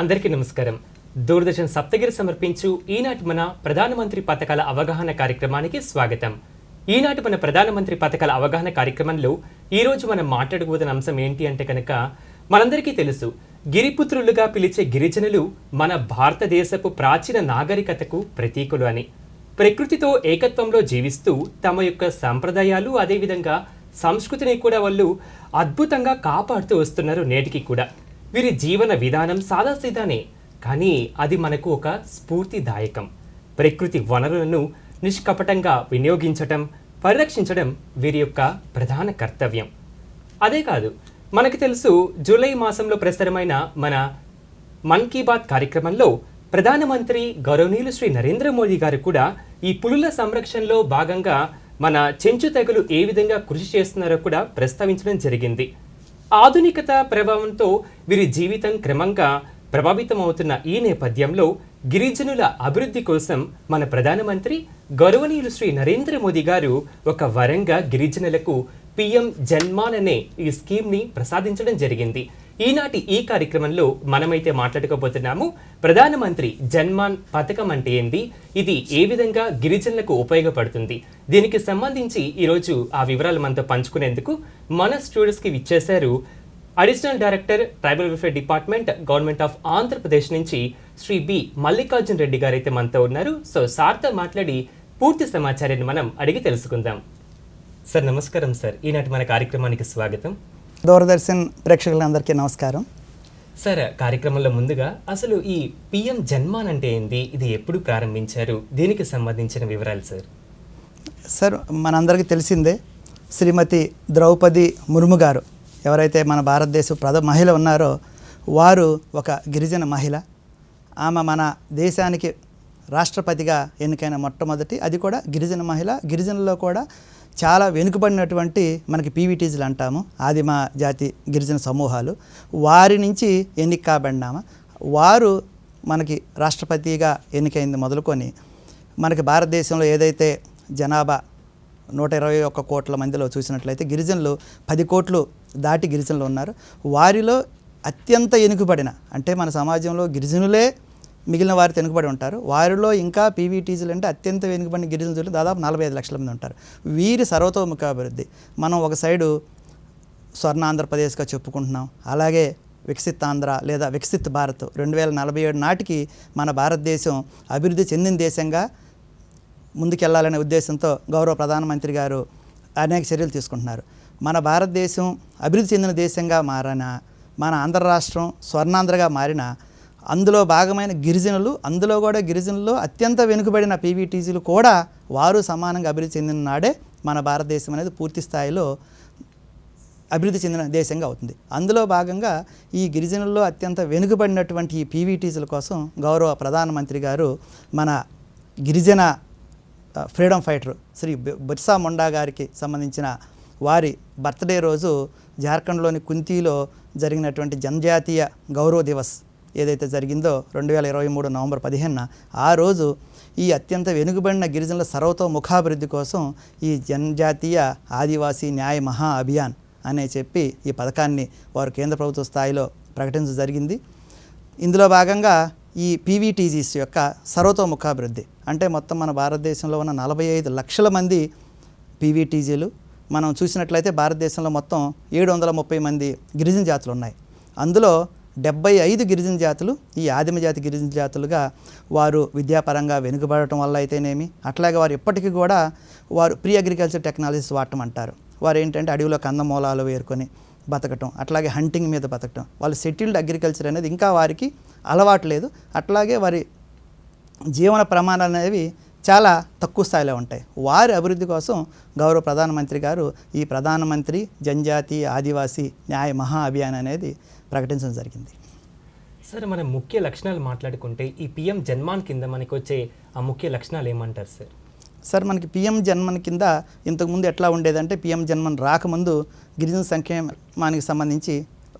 అందరికీ నమస్కారం. దూరదర్శన్ సప్తగిరి సమర్పించు ఈనాటి మన ప్రధానమంత్రి పథకాల అవగాహన కార్యక్రమానికి స్వాగతం. ఈనాటి మన ప్రధానమంత్రి పథకాల అవగాహన కార్యక్రమంలో ఈరోజు మనం మాట్లాడబోతున్న అంశం ఏంటి అంటే కనుక, మనందరికీ తెలుసు, గిరిపుత్రులుగా పిలిచే గిరిజనులు మన భారతదేశపు ప్రాచీన నాగరికతకు ప్రతీకులు అని. ప్రకృతితో ఏకత్వంలో జీవిస్తూ తమ యొక్క సంప్రదాయాలు అదేవిధంగా సంస్కృతిని కూడా వాళ్ళు అద్భుతంగా కాపాడుతూ వస్తున్నారు నేటికి కూడా. వీరి జీవన విధానం సాదాసీదానే, కానీ అది మనకు ఒక స్ఫూర్తిదాయకం. ప్రకృతి వనరులను నిష్కపటంగా వినియోగించటం, పరిరక్షించడం వీరి యొక్క ప్రధాన కర్తవ్యం. అదే కాదు, మనకు తెలుసు, జూలై మాసంలో ప్రసారమైన మన మన్ కీ బాత్ కార్యక్రమంలో ప్రధానమంత్రి గౌరవనీయులు శ్రీ నరేంద్ర మోదీ గారు కూడా ఈ పులుల సంరక్షణలో భాగంగా మన చెంచు తెగలు ఏ విధంగా కృషి చేస్తున్నారో కూడా ప్రస్తావించడం జరిగింది. ఆధునికత ప్రభావంతో వీరి జీవితం క్రమంగా ప్రభావితం అవుతున్న ఈ నేపథ్యంలో గిరిజనుల అభివృద్ధి కోసం మన ప్రధానమంత్రి గౌరవనీయులు శ్రీ నరేంద్ర మోదీ గారు ఒక వరంగా గిరిజనులకు పిఎం జన్మాన్ అనే ఈ స్కీమ్ని ప్రసాదించడం జరిగింది. ఈనాటి ఈ కార్యక్రమంలో మనమైతే మాట్లాడుకోబోతున్నాము ప్రధానమంత్రి జన్మాన్ పథకం అంటే ఏంది, ఇది ఏ విధంగా గిరిజనులకు ఉపయోగపడుతుంది, దీనికి సంబంధించి ఈరోజు ఆ వివరాలు మనతో పంచుకునేందుకు మన స్టూడియోస్కి విచ్చేశారు additional director tribal welfare department government of Andhra Pradesh నుంచి శ్రీ బి మల్లికార్జున్ రెడ్డి గారు అయితే మనతో ఉన్నారు. సో సార్తో మాట్లాడి పూర్తి సమాచారాన్ని మనం అడిగి తెలుసుకుందాం. సార్ నమస్కారం. సార్ ఈనాటి మన కార్యక్రమానికి స్వాగతం. దూరదర్శన్ ప్రేక్షకులందరికీ నమస్కారం. సార్, కార్యక్రమంలో ముందుగా అసలు ఈ పిఎం జన్మాన్ అంటే ఏంది, ఇది ఎప్పుడు ప్రారంభించారు, దీనికి సంబంధించిన వివరాలు సార్. సార్, మనందరికీ తెలిసిందే, శ్రీమతి ద్రౌపది ముర్ము గారు ఎవరైతే మన భారతదేశ మహిళ ఉన్నారో వారు ఒక గిరిజన మహిళ. ఆమె మన దేశానికి రాష్ట్రపతిగా ఎన్నికైన మొట్టమొదటి, అది కూడా గిరిజన మహిళ. గిరిజనుల్లో కూడా చాలా వెనుకబడినటువంటి మనకి పీవీటీజీలు అంటాము, ఆదిమ జాతి గిరిజన సమూహాలు, వారి నుంచి ఎన్నిక కాబడినామా. వారు మనకి రాష్ట్రపతిగా ఎన్నికైంది మొదలుకొని మనకి భారతదేశంలో ఏదైతే జనాభా 121 కోట్ల మందిలో చూసినట్లయితే గిరిజనులు 10 కోట్లు దాటి గిరిజనులు ఉన్నారు. వారిలో అత్యంత వెనుకబడిన, అంటే మన సమాజంలో గిరిజనులే మిగిలిన వారు వెనుకబడి ఉంటారు. వారిలో ఇంకా పీవీటీజీలు అంటే అత్యంత వెనుకబడిన గిరిజనులు దాదాపు 45 లక్షల మంది ఉంటారు. వీరి సర్వతోముఖాభివృద్ధి మనం ఒక సైడు స్వర్ణ ఆంధ్రప్రదేశ్గా చెప్పుకుంటున్నాం, అలాగే వికసిత్ ఆంధ్ర లేదా వికసిత్ భారత్ 2047 నాటికి మన భారతదేశం అభివృద్ధి చెందిన దేశంగా ముందుకెళ్లాలనే ఉద్దేశంతో గౌరవ ప్రధానమంత్రి గారు అనేక చర్యలు తీసుకుంటున్నారు. మన భారతదేశం అభివృద్ధి చెందిన దేశంగా మారిన, మన ఆంధ్ర రాష్ట్రం స్వర్ణాంధ్రగా మారిన, అందులో భాగమైన గిరిజనులు, అందులో కూడా గిరిజనుల్లో అత్యంత వెనుకబడిన పీవీటీజీలు కూడా వారు సమానంగా అభివృద్ధి చెందిన నాడే మన భారతదేశం అనేది పూర్తి స్థాయిలో అభివృద్ధి చెందిన దేశంగా అవుతుంది. అందులో భాగంగా ఈ గిరిజనుల్లో అత్యంత వెనుకబడినటువంటి ఈ పీవీటీజీల కోసం గౌరవ ప్రధానమంత్రి గారు మన గిరిజన ఫ్రీడమ్ ఫైటర్ శ్రీ బిర్సా ముండా గారికి సంబంధించిన వారి బర్త్డే రోజు జార్ఖండ్లోని కుంతీలో జరిగినటువంటి జనజాతీయ గౌరవ దివస్ ఏదైతే జరిగిందో 2023 నవంబర్ 15న, ఆ రోజు ఈ అత్యంత వెనుకబడిన గిరిజనుల సర్వతోముఖాభివృద్ధి కోసం ఈ జనజాతీయ ఆదివాసీ న్యాయ మహా అభియాన్ అనే చెప్పి ఈ పథకాన్ని వారు కేంద్ర ప్రభుత్వ స్థాయిలో ప్రకటించడం జరిగింది. ఇందులో భాగంగా ఈ పీవీటీజీస్ యొక్క సర్వతోముఖాభివృద్ధి అంటే మొత్తం మన భారతదేశంలో ఉన్న 45 లక్షల మంది పీవీటీజీలు. మనం చూసినట్లయితే భారతదేశంలో మొత్తం 730 మంది గిరిజన జాతులు ఉన్నాయి. అందులో 75 గిరిజన జాతులు ఈ ఆదిమ జాతి గిరిజన జాతులుగా వారు విద్యాపరంగా వెనుకబడటం వల్ల అయితేనేమి, అట్లాగే వారు ఇప్పటికీ కూడా వారు ప్రీ అగ్రికల్చర్ టెక్నాలజీస్ వాడటం అంటారు. వారు ఏంటంటే అడవిలో కందమూలాలు వేరుకొని బతకటం, అట్లాగే హంటింగ్ మీద బతకటం, వాళ్ళు సెటిల్డ్ అగ్రికల్చర్ అనేది ఇంకా వారికి అలవాటు లేదు. అట్లాగే వారి జీవన ప్రమాణాలు అనేవి చాలా తక్కువ స్థాయిలో ఉంటాయి. వారి అభివృద్ధి కోసం గౌరవ ప్రధానమంత్రి గారు ఈ ప్రధానమంత్రి జనజాతి ఆదివాసీ న్యాయ మహా అభియాన్ అనేది ప్రకటించడం జరిగింది. సార్, మనం ముఖ్య లక్షణాలు మాట్లాడుకుంటే ఈ పిఎం జన్మాన్ కింద మనకు వచ్చే ఆ ముఖ్య లక్షణాలు ఏమంటారు సార్? సార్, మనకి పిఎం జన్మన్ కింద ఇంతకుముందు ఎట్లా ఉండేదంటే, పిఎం జన్మన్ రాకముందు గిరిజన సంక్షేమానికి సంబంధించి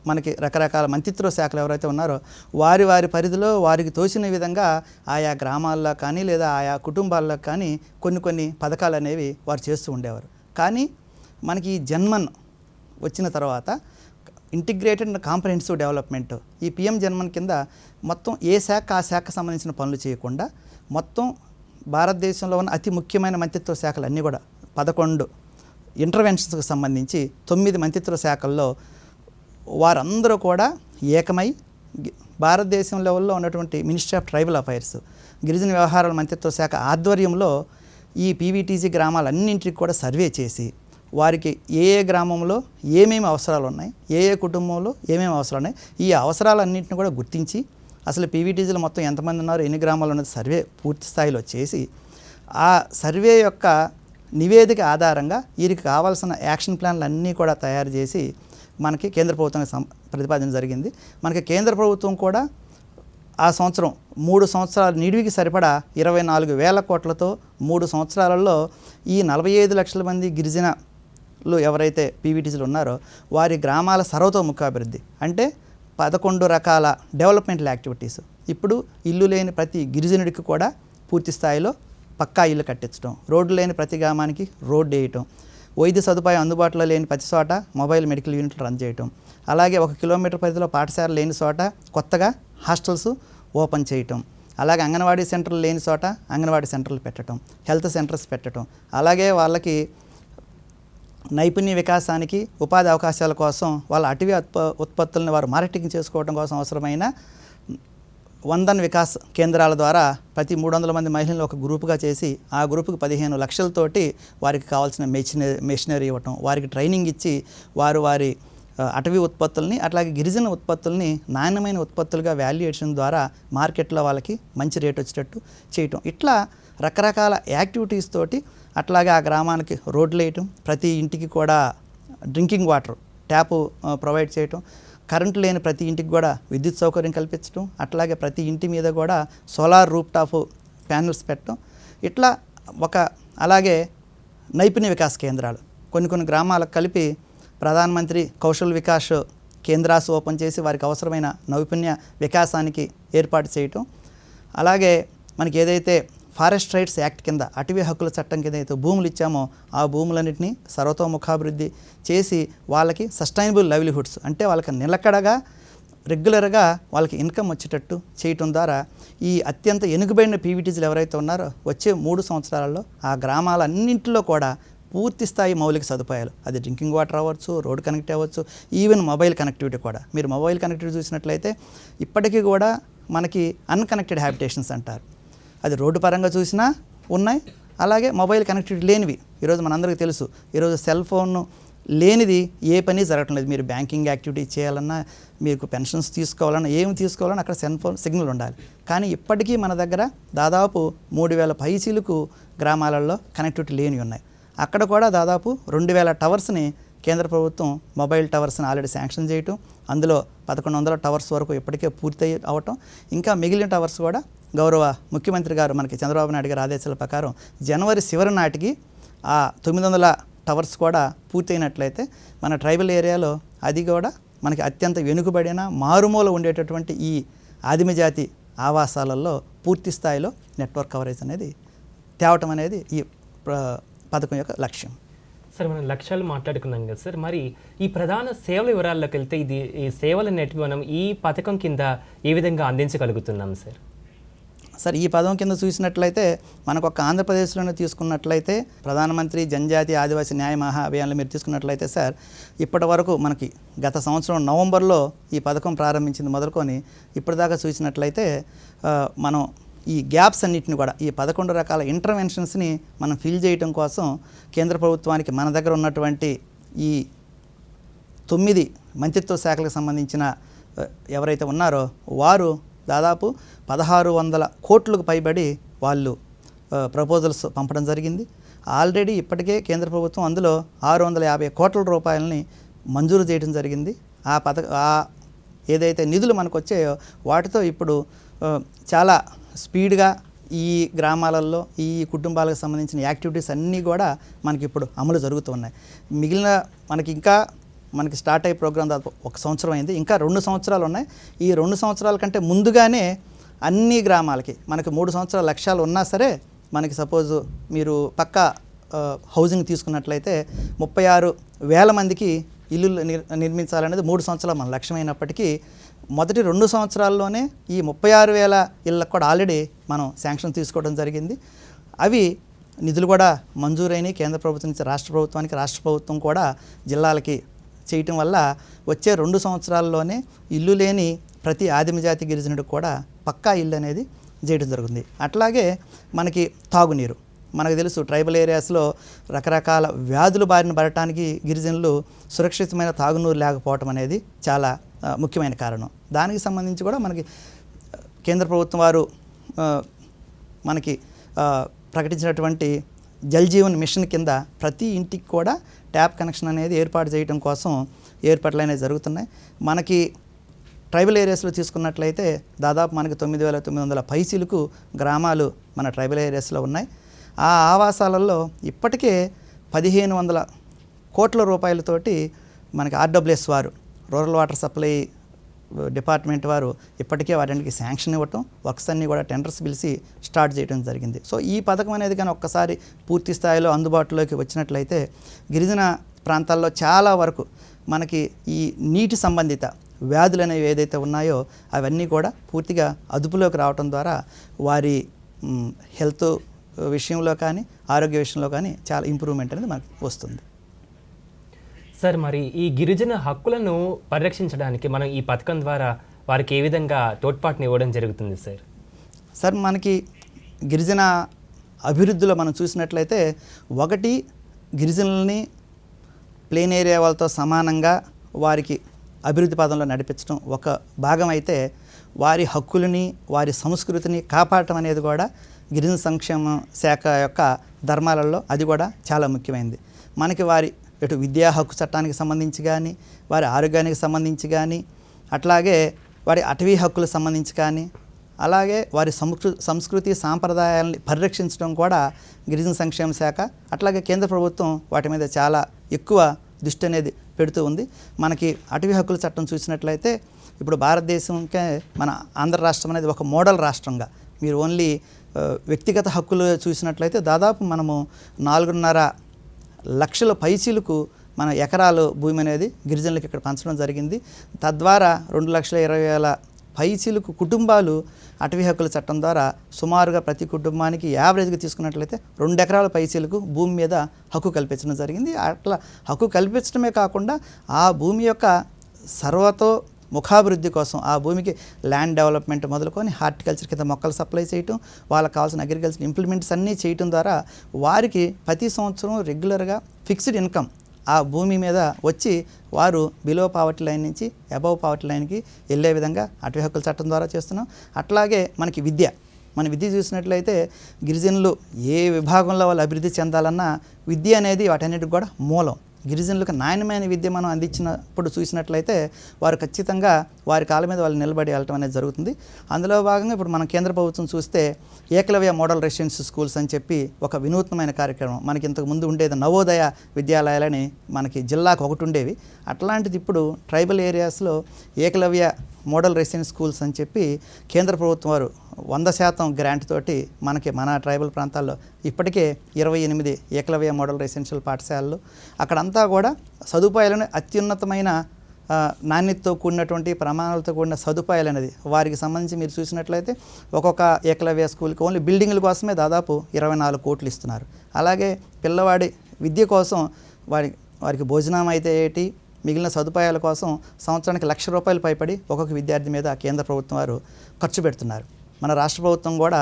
మనకి రకరకాల మంత్రిత్వ శాఖలు ఎవరైతే ఉన్నారో వారి వారి పరిధిలో వారికి తోచిన విధంగా ఆయా గ్రామాల్లో కానీ లేదా ఆయా కుటుంబాల్లో కానీ కొన్ని పథకాలు అనేవి వారు చేస్తూ ఉండేవారు. కానీ మనకి జన్మన్ వచ్చిన తర్వాత ఇంటిగ్రేటెడ్ అండ్ కాంప్రహెన్సివ్ డెవలప్మెంట్. ఈ పిఎం జన్మన్ కింద మొత్తం ఏ శాఖ ఆ శాఖకు సంబంధించిన పనులు చేయకుండా మొత్తం భారతదేశంలో ఉన్న అతి ముఖ్యమైన మంత్రిత్వ శాఖలు అన్నీ కూడా 11 ఇంటర్వెన్షన్స్కి సంబంధించి 9 మంత్రిత్వ శాఖల్లో వారందరూ కూడా ఏకమై భారతదేశం లెవెల్లో ఉన్నటువంటి మినిస్ట్రీ ఆఫ్ ట్రైబల్ అఫైర్స్, గిరిజన వ్యవహారాల మంత్రిత్వ శాఖ ఆధ్వర్యంలో ఈ పీవీటీజీ గ్రామాలన్నింటికి కూడా సర్వే చేసి వారికి ఏ గ్రామంలో ఏమేమి అవసరాలు ఉన్నాయి, ఏ కుటుంబంలో ఏమేమి అవసరాలు ఉన్నాయి, ఈ అవసరాలన్నింటిని కూడా గుర్తించి అసలు పీవీటీజీలో మొత్తం ఎంతమంది ఉన్నారు, ఎన్ని గ్రామాలు ఉన్నది సర్వే పూర్తి స్థాయిలో చేసి ఆ సర్వే యొక్క నివేదిక ఆధారంగా వీరికి కావాల్సిన యాక్షన్ ప్లాన్లు అన్నీ కూడా తయారు చేసి మనకి కేంద్ర ప్రభుత్వానికి ప్రతిపాదన జరిగింది. మనకి కేంద్ర ప్రభుత్వం కూడా ఆ సంవత్సరం 3 సంవత్సరాల నిడివికి సరిపడా 24,000 కోట్లతో 3 సంవత్సరాలలో ఈ 45 లక్షల మంది గిరిజనులు ఎవరైతే పీవీటీసీలు ఉన్నారో వారి గ్రామాల సర్వతోముఖాభివృద్ధి అంటే 11 రకాల డెవలప్మెంటల్ యాక్టివిటీస్. ఇప్పుడు ఇల్లు లేని ప్రతి గిరిజనుడికి కూడా పూర్తి స్థాయిలో పక్కా ఇల్లు కట్టించడం, రోడ్డు లేని ప్రతి గ్రామానికి రోడ్డు వేయటం, వైద్య సదుపాయం అందుబాటులో లేని ప్రతి చోట మొబైల్ మెడికల్ యూనిట్లు రన్ చేయటం, అలాగే 1 కిలోమీటర్ పరిధిలో పాఠశాల లేని చోట కొత్తగా హాస్టల్స్ ఓపెన్ చేయటం, అలాగే అంగన్వాడీ సెంటర్లు లేని చోట అంగన్వాడీ సెంటర్లు పెట్టడం, హెల్త్ సెంటర్స్ పెట్టడం, అలాగే వాళ్ళకి నైపుణ్య వికాసానికి ఉపాధి అవకాశాల కోసం వాళ్ళ అటవీ ఉత్పత్తులను వారు మార్కెటింగ్ చేసుకోవడం కోసం అవసరమైన వందన్ వికాస్ కేంద్రాల ద్వారా ప్రతి 300 మంది మహిళలను ఒక గ్రూపుగా చేసి ఆ గ్రూపుకి 15 లక్షలతోటి వారికి కావాల్సిన మెషినరీ ఇవ్వటం, వారికి ట్రైనింగ్ ఇచ్చి వారి అటవీ ఉత్పత్తుల్ని అట్లాగే గిరిజన ఉత్పత్తుల్ని నాణ్యమైన ఉత్పత్తులుగా వాల్యుయేషన్ ద్వారా మార్కెట్లో వాళ్ళకి మంచి రేట్ వచ్చేటట్టు చేయటం. ఇట్లా రకరకాల యాక్టివిటీస్ తోటి అట్లాగే ఆ గ్రామానికి రోడ్లు వేయటం, ప్రతి ఇంటికి కూడా డ్రింకింగ్ వాటర్ ట్యాపు ప్రొవైడ్ చేయటం, కరెంటు లేని ప్రతి ఇంటికి కూడా విద్యుత్ సౌకర్యం కల్పించడం, అట్లాగే ప్రతి ఇంటి మీద కూడా సోలార్ రూప్ టాప్ ప్యానెల్స్ పెట్టడం. ఇట్లా అలాగే నైపుణ్య వికాస్ కేంద్రాలు కొన్ని గ్రామాలకు కలిపి ప్రధానమంత్రి కౌశల్ వికాస్ కేంద్రాస్ ఓపెన్ చేసి వారికి అవసరమైన నైపుణ్య వికాసానికి ఏర్పాటు చేయటం. అలాగే మనకి ఏదైతే ఫారెస్ట్ రైట్స్ యాక్ట్ కింద అటవీ హక్కుల చట్టం కింద అయితే భూములు ఇచ్చామో ఆ భూములన్నింటినీ సర్వతోముఖాభివృద్ధి చేసి వాళ్ళకి సస్టైనబుల్ లైవ్లీహుడ్స్ అంటే వాళ్ళకి నిలకడగా రెగ్యులర్గా వాళ్ళకి ఇన్కమ్ వచ్చేటట్టు చేయటం ద్వారా ఈ అత్యంత ఎనుగుబడిన పీవీటీసీలు ఎవరైతే ఉన్నారో వచ్చే 3 సంవత్సరాలలో ఆ గ్రామాలన్నింటిలో కూడా పూర్తి స్థాయి మౌలిక సదుపాయాలు, అది డ్రింకింగ్ వాటర్ అవ్వచ్చు, రోడ్ కనెక్ట్ అవ్వచ్చు, ఈవెన్ మొబైల్ కనెక్టివిటీ కూడా. మీరు మొబైల్ కనెక్టివిటీ చూసినట్లయితే ఇప్పటికీ కూడా మనకి అన్కనెక్టెడ్ హ్యాబిటేషన్స్ అంటారు, అది రోడ్డు పరంగా చూసినా ఉన్నాయి, అలాగే మొబైల్ కనెక్టివిటీ లేనివి. ఈరోజు మనందరికీ తెలుసు, ఈరోజు సెల్ ఫోన్ లేనిది ఏ పని జరగటం లేదు. మీరు బ్యాంకింగ్ యాక్టివిటీ చేయాలన్నా, మీకు పెన్షన్స్ తీసుకోవాలన్నా, ఏమి తీసుకోవాలన్నా అక్కడ సెల్ ఫోన్ సిగ్నల్ ఉండాలి. కానీ ఇప్పటికీ మన దగ్గర దాదాపు 3,000 పైచీలకు గ్రామాలలో కనెక్టివిటీ లేని ఉన్నాయి. అక్కడ కూడా దాదాపు 2,000 టవర్స్ని కేంద్ర ప్రభుత్వం మొబైల్ టవర్స్ని ఆల్రెడీ శాంక్షన్ చేయటం, అందులో 1,100 టవర్స్ వరకు ఇప్పటికే పూర్తి అవటం, ఇంకా మిగిలిన టవర్స్ కూడా గౌరవ ముఖ్యమంత్రి గారు మనకి చంద్రబాబు నాయుడు గారి ఆదేశాల ప్రకారం జనవరి చివరి నాటికి ఆ 900 టవర్స్ కూడా పూర్తయినట్లయితే మన ట్రైబల్ ఏరియాలో అది కూడా మనకి అత్యంత వెనుకబడిన మారుమూల ఉండేటటువంటి ఈ ఆదిమజాతి ఆవాసాలలో పూర్తి స్థాయిలో నెట్వర్క్ కవరేజ్ అనేది తేవటం అనేది ఈ పథకం యొక్క లక్ష్యం. సార్, మనం లక్ష్యాలు మాట్లాడుకున్నాం కదా సార్, మరి ఈ ప్రధాన సేవల వివరాల్లోకి వెళ్తే ఈ సేవలు అనేటివి మనం ఈ పథకం కింద ఏ విధంగా అందించగలుగుతున్నాం సార్? సార్, ఈ పథకం కింద చూసినట్లయితే మనకు ఒక ఆంధ్రప్రదేశ్లోనే తీసుకున్నట్లయితే ప్రధానమంత్రి జనజాతి ఆదివాసీ న్యాయ మహా అభియాన్లో మీరు తీసుకున్నట్లయితే సార్, ఇప్పటి వరకు మనకి గత సంవత్సరం నవంబర్లో ఈ పథకం ప్రారంభించింది మొదలుకొని ఇప్పటిదాకా చూసినట్లయితే మనం ఈ గ్యాప్స్ అన్నింటిని కూడా ఈ 11 రకాల ఇంటర్వెన్షన్స్ని మనం ఫిల్ చేయడం కోసం కేంద్ర ప్రభుత్వానికి మన దగ్గర ఉన్నటువంటి ఈ 9 మంత్రిత్వ శాఖలకు సంబంధించిన ఎవరైతే ఉన్నారో వారు దాదాపు 1,600 కోట్లకు పైబడి వాళ్ళు ప్రపోజల్స్ పంపడం జరిగింది. ఆల్రెడీ ఇప్పటికే కేంద్ర ప్రభుత్వం అందులో 650 కోట్ల రూపాయలని మంజూరు చేయడం జరిగింది. ఏదైతే నిధులు మనకు వచ్చాయో వాటితో ఇప్పుడు చాలా స్పీడ్గా ఈ గ్రామాలలో ఈ కుటుంబాలకు సంబంధించిన యాక్టివిటీస్ అన్నీ కూడా మనకి ఇప్పుడు అమలు జరుగుతున్నాయి. మిగిలిన మనకి స్టార్ట్ అయ్యే ప్రోగ్రాం దాదాపు 1 సంవత్సరం అయింది, ఇంకా 2 సంవత్సరాలు ఉన్నాయి. ఈ 2 సంవత్సరాల కంటే ముందుగానే అన్ని గ్రామాలకి మనకి 3 సంవత్సరాల లక్ష్యాలు ఉన్నా సరే మనకి సపోజు మీరు పక్కా హౌసింగ్ తీసుకున్నట్లయితే 36,000 మందికి ఇల్లు నిర్మించాలనేది 3 సంవత్సరాలు మన లక్ష్యమైనప్పటికీ మొదటి 2 సంవత్సరాల్లోనే ఈ 36,000 ఇళ్ళకు కూడా ఆల్రెడీ మనం శాంక్షన్ తీసుకోవడం జరిగింది. అవి నిధులు కూడా మంజూరైనవి కేంద్ర ప్రభుత్వం నుంచి రాష్ట్ర ప్రభుత్వానికి, రాష్ట్ర ప్రభుత్వం కూడా జిల్లాలకి చేయటం వల్ల వచ్చే 2 సంవత్సరాల్లోనే ఇల్లు లేని ప్రతి ఆదిమజాతి గిరిజనుడికి కూడా పక్కా ఇల్లు అనేది చేయడం జరుగుతుంది. అట్లాగే మనకి తాగునీరు, మనకు తెలుసు ట్రైబల్ ఏరియాస్లో రకరకాల వ్యాధుల బారిన పడటానికి గిరిజనులు సురక్షితమైన తాగునీరు లేకపోవటం అనేది చాలా ముఖ్యమైన కారణం. దానికి సంబంధించి కూడా మనకి కేంద్ర ప్రభుత్వం వారు మనకి ప్రకటించినటువంటి జల్ జీవన్ మిషన్ కింద ప్రతి ఇంటికి కూడా ట్యాప్ కనెక్షన్ అనేది ఏర్పాటు చేయడం కోసం ఏర్పాట్లు అనేవి జరుగుతున్నాయి. మనకి ట్రైబల్ ఏరియాస్లో తీసుకున్నట్లయితే దాదాపు మనకి 9,900 పైసీలకు గ్రామాలు మన ట్రైబల్ ఏరియాస్లో ఉన్నాయి. ఆ ఆవాసాలలో ఇప్పటికే 1,500 కోట్ల రూపాయలతోటి మనకి ఆర్డబ్ల్యూఎస్ వారు, రూరల్ వాటర్ సప్లై డిపార్ట్మెంట్ వారు ఇప్పటికే వాటికి శాంక్షన్ ఇవ్వటం, వర్క్స్ అన్నీ కూడా టెండర్స్ పిలిచి స్టార్ట్ చేయడం జరిగింది. సో ఈ పథకం అనేది కానీ ఒక్కసారి పూర్తి స్థాయిలో అందుబాటులోకి వచ్చినట్లయితే గిరిజన ప్రాంతాల్లో చాలా వరకు మనకి ఈ నీటి సంబంధిత వ్యాధులు అనేవి ఏదైతే ఉన్నాయో అవన్నీ కూడా పూర్తిగా అదుపులోకి రావడం ద్వారా వారి హెల్త్ విషయంలో కానీ ఆరోగ్య విషయంలో కానీ చాలా ఇంప్రూవ్మెంట్ అనేది మనకి వస్తుంది. సార్, మరి ఈ గిరిజన హక్కులను పరిరక్షించడానికి మనం ఈ పథకం ద్వారా వారికి ఏ విధంగా తోడ్పాటుని ఇవ్వడం జరుగుతుంది సార్? సార్, మనకి గిరిజన అభివృద్ధిలో మనం చూసినట్లయితే ఒకటి గిరిజనుల్ని ప్లేన్ ఏరియా వాళ్ళతో సమానంగా వారికి అభివృద్ధి పదంలో నడిపించడం ఒక భాగం అయితే, వారి హక్కులని వారి సంస్కృతిని కాపాడటం అనేది కూడా గిరిజన సంక్షేమ శాఖ యొక్క ధర్మాలలో అది కూడా చాలా ముఖ్యమైనది. మనకి వారి ఇటు విద్యా హక్కు చట్టానికి సంబంధించి కానీ, వారి ఆరోగ్యానికి సంబంధించి కానీ, అట్లాగే వారి అటవీ హక్కులకు సంబంధించి కానీ, అలాగే వారి సంస్కృతి సాంప్రదాయాలని పరిరక్షించడం కూడా గిరిజన సంక్షేమ శాఖ, అట్లాగే కేంద్ర ప్రభుత్వం వాటి మీద చాలా ఎక్కువ దృష్టి అనేది పెడుతూ ఉంది. మనకి అటవీ హక్కుల చట్టం చూసినట్లయితే ఇప్పుడు భారతదేశంకే మన ఆంధ్ర రాష్ట్రం అనేది ఒక మోడల్ రాష్ట్రంగా, మీరు ఓన్లీ వ్యక్తిగత హక్కులు చూసినట్లయితే దాదాపు మనము 4.5 లక్షల పైచీలకు మన ఎకరాలు భూమి అనేది గిరిజనులకు ఇక్కడ పంచడం జరిగింది. తద్వారా 2,20,000 పైచీలకు కుటుంబాలు అటవీ హక్కుల చట్టం ద్వారా సుమారుగా ప్రతి కుటుంబానికి యావరేజ్గా తీసుకున్నట్లయితే 2 ఎకరాల పైచీలకు భూమి మీద హక్కు కల్పించడం జరిగింది. అట్లా హక్కు కల్పించడమే కాకుండా ఆ భూమి యొక్క సర్వతో ముఖాభివృద్ధి కోసం ఆ భూమికి ల్యాండ్ డెవలప్మెంట్ మొదలుకొని హార్టికల్చర్ కింద మొక్కలు సప్లై చేయటం, వాళ్ళకి కావాల్సిన అగ్రికల్చర్ ఇంప్లిమెంట్స్ అన్నీ చేయటం ద్వారా వారికి ప్రతి సంవత్సరం రెగ్యులర్గా ఫిక్స్డ్ ఇన్కమ్ ఆ భూమి మీద వచ్చి వారు బిలో పావర్టీ లైన్ నుంచి అబవ్ పావర్టీ లైన్కి వెళ్ళే విధంగా అటవీ హక్కుల చట్టం ద్వారా చేస్తున్నాం. అట్లాగే మనకి మన విద్య చూసినట్లయితే గిరిజనులు ఏ విభాగంలో వాళ్ళు అభివృద్ధి చెందాలన్నా విద్య అనేది వాటన్నిటికి కూడా మూలం. గిరిజనులకు నాణ్యమైన విద్య మనం అందించినప్పుడు చూసినట్లయితే వారు ఖచ్చితంగా వారి కాళ్ళ మీద వాళ్ళు నిలబడి వెళ్ళటం అనేది జరుగుతుంది. అందులో భాగంగా ఇప్పుడు మనం కేంద్ర ప్రభుత్వం చూస్తే ఏకలవ్య మోడల్ రెసిడెన్షియల్ స్కూల్స్ అని చెప్పి ఒక వినూత్నమైన కార్యక్రమం, మనకి ఇంతకు ముందు ఉండేది నవోదయ విద్యాలయాలని మనకి జిల్లాకు ఒకటి ఉండేవి, అట్లాంటిది ఇప్పుడు ట్రైబల్ ఏరియాస్లో ఏకలవ్య మోడల్ రెసిడెన్షియల్ స్కూల్స్ అని చెప్పి కేంద్ర ప్రభుత్వం వారు 100% గ్రాంట్ తోటి మన ట్రైబల్ ప్రాంతాల్లో ఇప్పటికే 28 ఏకలవ్య మోడల్ రెసిడెన్షియల్ పాఠశాలలు, అక్కడంతా కూడా సదుపాయాలను అత్యున్నతమైన నాణ్యతతో కూడినటువంటి ప్రమాణాలతో కూడిన సదుపాయాలు అనేది వారికి సంబంధించి మీరు చూసినట్లయితే ఒక్కొక్క ఏకలవ్య స్కూల్కి ఓన్లీ బిల్డింగ్ల కోసమే దాదాపు 24 కోట్లు ఇస్తున్నారు. అలాగే పిల్లవాడి విద్య కోసం వారికి భోజనం అయితే ఏంటి, మిగిలిన సదుపాయాల కోసం సంవత్సరానికి ₹1,00,000 పైపడి ఒక్కొక్క విద్యార్థి మీద కేంద్ర ప్రభుత్వం వారు ఖర్చు పెడుతున్నారు. మన రాష్ట్ర ప్రభుత్వం కూడా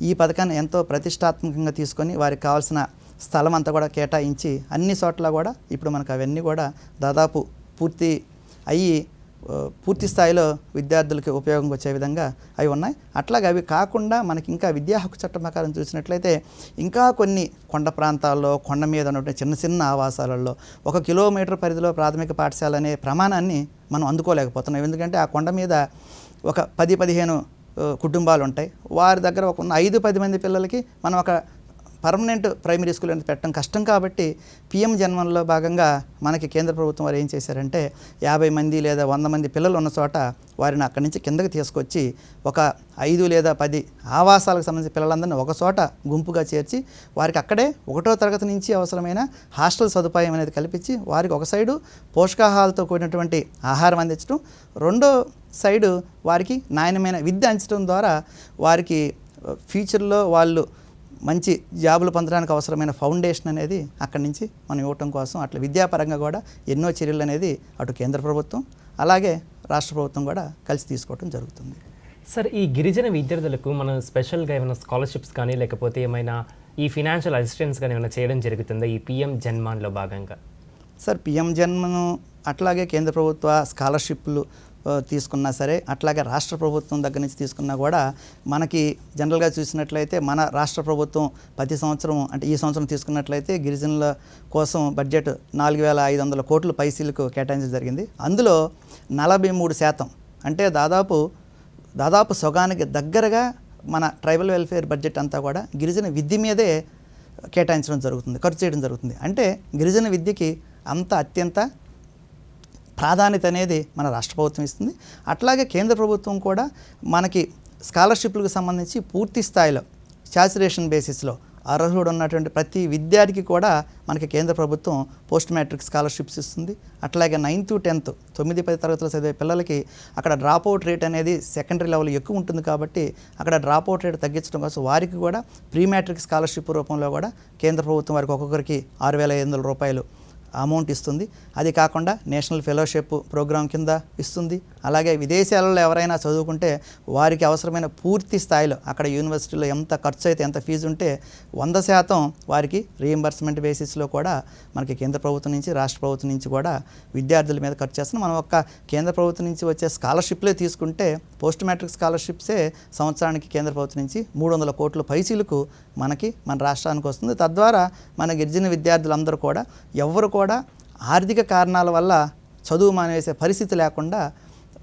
ఈ పథకాన్ని ఎంతో ప్రతిష్టాత్మకంగా తీసుకొని వారికి కావాల్సిన స్థలం అంతా కూడా కేటాయించి అన్ని చోట్ల కూడా ఇప్పుడు మనకు అవన్నీ కూడా దాదాపు పూర్తి స్థాయిలో విద్యార్థులకి ఉపయోగంగా వచ్చే విధంగా అవి ఉన్నాయి. అట్లాగే అవి కాకుండా మనకి ఇంకా విద్యా హక్కు చట్టం ప్రకారం చూసినట్లయితే ఇంకా కొన్ని కొండ ప్రాంతాల్లో, కొండ మీద ఉన్నటువంటి చిన్న ఆవాసాలలో 1 కిలోమీటర్ పరిధిలో ప్రాథమిక పాఠశాల అనే ప్రమాణాన్ని మనం అందుకోలేకపోతున్నాం. ఎందుకంటే ఆ కొండ మీద ఒక 10-15 కుటుంబాలు ఉంటాయి. వారి దగ్గర ఒక 5-10 మంది పిల్లలకి మనం ఒక పర్మనెంట్ ప్రైమరీ స్కూల్ అనేది పెట్టడం కష్టం కాబట్టి పిఎం జన్మన్లో భాగంగా మనకి కేంద్ర ప్రభుత్వం వారు ఏం చేశారంటే 50 మంది లేదా 100 మంది పిల్లలు ఉన్న చోట వారిని అక్కడి నుంచి కిందకి తీసుకొచ్చి ఒక 5 లేదా 10 ఆవాసాలకు సంబంధించిన పిల్లలందరినీ ఒక చోట గుంపుగా చేర్చి వారికి అక్కడే 1వ తరగతి నుంచి అవసరమైన హాస్టల్ సదుపాయం అనేది కల్పించి వారికి ఒక సైడు పోషకాహారాలతో కూడినటువంటి ఆహారం అందించడం, రెండో సైడు వారికి నాణ్యమైన విద్య అందించడం ద్వారా వారికి ఫ్యూచర్లో వాళ్ళు మంచి జాబులు పొందడానికి అవసరమైన ఫౌండేషన్ అనేది అక్కడి నుంచి మనం ఇవ్వటం కోసం అట్లా విద్యాపరంగా కూడా ఎన్నో చర్యలు అనేది అటు కేంద్ర ప్రభుత్వం అలాగే రాష్ట్ర ప్రభుత్వం కూడా కలిసి తీసుకోవడం జరుగుతుంది. సార్, ఈ గిరిజన విద్యార్థులకు మనం స్పెషల్గా ఏమైనా స్కాలర్షిప్స్ కానీ లేకపోతే ఏమైనా ఈ ఫినాన్షియల్ అసిస్టెన్స్ కానీ ఏమైనా చేయడం జరుగుతుందా ఈ పిఎం జన్మాన్లో భాగంగా? సార్, పిఎం జన్మను అట్లాగే కేంద్ర ప్రభుత్వ స్కాలర్షిప్లు తీసుకున్నా సరే, అట్లాగే రాష్ట్ర ప్రభుత్వం దగ్గర నుంచి తీసుకున్నా కూడా మనకి జనరల్గా చూసినట్లయితే మన రాష్ట్ర ప్రభుత్వం ప్రతి సంవత్సరం అంటే ఈ సంవత్సరం తీసుకున్నట్లయితే గిరిజనుల కోసం బడ్జెట్ 4,500 కోట్ల పైసలకు కేటాయించడం జరిగింది. అందులో 43% అంటే దాదాపు సగానికి దగ్గరగా మన ట్రైబల్ వెల్ఫేర్ బడ్జెట్ అంతా కూడా గిరిజన విద్య మీదే కేటాయించడం జరుగుతుంది, ఖర్చు చేయడం జరుగుతుంది. అంటే గిరిజన విద్యకి అత్యంత ప్రాధాన్యత అనేది మన రాష్ట్ర ప్రభుత్వం ఇస్తుంది. అట్లాగే కేంద్ర ప్రభుత్వం కూడా మనకి స్కాలర్షిప్లకు సంబంధించి పూర్తి స్థాయిలో శాచురేషన్ బేసిస్లో అర్హుడు ఉన్నటువంటి ప్రతి విద్యార్థికి కూడా మనకి కేంద్ర ప్రభుత్వం పోస్ట్ మ్యాట్రిక్ స్కాలర్షిప్స్ ఇస్తుంది. అట్లాగే 9th to 10th 9-10 తరగతులు చదివే పిల్లలకి అక్కడ డ్రాప్అవుట్ రేట్ అనేది సెకండరీ లెవెల్ ఎక్కువ ఉంటుంది కాబట్టి అక్కడ డ్రాప్అవుట్ రేట్ తగ్గించడం కోసం వారికి కూడా ప్రీ మ్యాట్రిక్ స్కాలర్షిప్ రూపంలో కూడా కేంద్ర ప్రభుత్వం వారికి ఒక్కొక్కరికి 6,500 రూపాయలు అమౌంట్ ఇస్తుంది. అది కాకుండా నేషనల్ ఫెలోషిప్ ప్రోగ్రాం కింద ఇస్తుంది. అలాగే విదేశాలలో ఎవరైనా చదువుకుంటే వారికి అవసరమైన పూర్తి స్థాయిలో అక్కడ యూనివర్సిటీలో ఎంత ఖర్చు అయితే ఎంత ఫీజు ఉంటే 100% వారికి రీఎంబర్స్మెంట్ బేసిస్లో కూడా మనకి కేంద్ర ప్రభుత్వం నుంచి రాష్ట్ర ప్రభుత్వం నుంచి కూడా విద్యార్థుల మీద ఖర్చు చేస్తున్నాం. మనం ఒక్క కేంద్ర ప్రభుత్వం నుంచి వచ్చే స్కాలర్షిప్లే తీసుకుంటే పోస్ట్ మ్యాట్రిక్ స్కాలర్షిప్సే సంవత్సరానికి కేంద్ర ప్రభుత్వం నుంచి 300 కోట్ల పైసలకు మనకి మన రాష్ట్రానికి వస్తుంది. తద్వారా మన గిరిజన విద్యార్థులందరూ కూడా ఎవరు కూడా ఆర్థిక కారణాల వల్ల చదువు మానేసే పరిస్థితి లేకుండా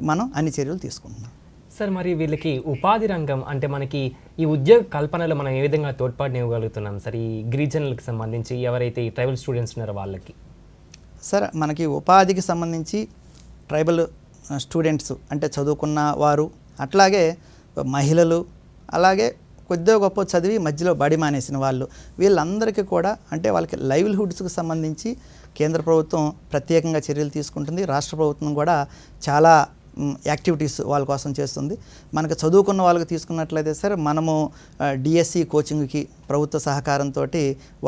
మనం అన్ని చర్యలు తీసుకుంటున్నాం. సార్, మరి వీళ్ళకి ఉపాధి రంగం అంటే మనకి ఈ ఉద్యోగ కల్పనలో మనం ఏ విధంగా తోడ్పాటునివ్వగలుగుతున్నాం సార్ ఈ గిరిజనులకు సంబంధించి ఎవరైతే ఈ ట్రైబల్ స్టూడెంట్స్ ఉన్నారో వాళ్ళకి? సార్, మనకి ఉపాధికి సంబంధించి ట్రైబల్ స్టూడెంట్స్ అంటే చదువుకున్న వారు, అట్లాగే మహిళలు, అలాగే కొద్దిగా గొప్ప చదివి మధ్యలో బడి మానేసిన వాళ్ళు, వీళ్ళందరికీ కూడా అంటే వాళ్ళకి లైవ్లీహుడ్స్కి సంబంధించి కేంద్ర ప్రభుత్వం ప్రత్యేకంగా చర్యలు తీసుకుంటుంది. రాష్ట్ర ప్రభుత్వం కూడా చాలా యాక్టివిటీస్ వాళ్ళ కోసం చేస్తుంది. మనకు చదువుకున్న వాళ్ళకి తీసుకున్నట్లయితే సార్, మనము డిఎస్సి కోచింగ్కి ప్రభుత్వ సహకారంతో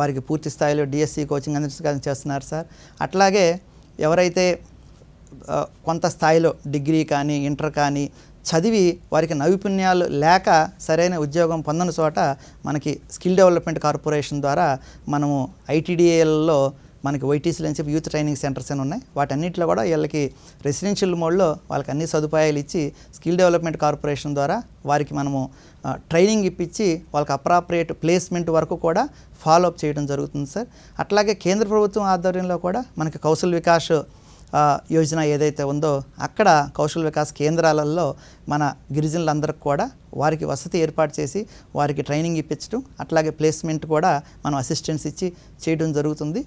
వారికి పూర్తి స్థాయిలో డిఎస్సి కోచింగ్ అందించడం చేస్తున్నారు సార్. అట్లాగే ఎవరైతే కొంత స్థాయిలో డిగ్రీ కానీ ఇంటర్ కానీ చదివి వారికి నైపుణ్యాలు లేక సరైన ఉద్యోగం పొందని చోట మనకి స్కిల్ డెవలప్మెంట్ కార్పొరేషన్ ద్వారా మనము ఐటీడీఏలలో మనకి వైటీసీలు అని చెప్పి యూత్ ట్రైనింగ్ సెంటర్స్ అని ఉన్నాయి. వాటన్నిటిలో కూడా వీళ్ళకి రెసిడెన్షియల్ మోడ్లో వాళ్ళకి అన్ని సదుపాయాలు ఇచ్చి స్కిల్ డెవలప్మెంట్ కార్పొరేషన్ ద్వారా వారికి మనము ట్రైనింగ్ ఇప్పించి వాళ్ళకి అప్రాప్రియేట్ ప్లేస్మెంట్ వరకు కూడా ఫాలో అప్ చేయడం జరుగుతుంది సార్. అట్లాగే కేంద్ర ప్రభుత్వం ఆధ్వర్యంలో కూడా మనకి కౌశల్ వికాస్ యోజన ఏదైతే ఉందో అక్కడ కౌశల్ వికాస్ కేంద్రాలలో మన గిరిజనులందరికీ కూడా వారికి వసతి ఏర్పాటు చేసి వారికి ట్రైనింగ్ ఇప్పించడం, అట్లాగే ప్లేస్మెంట్ కూడా మనం అసిస్టెన్స్ ఇచ్చి చేయడం జరుగుతుంది.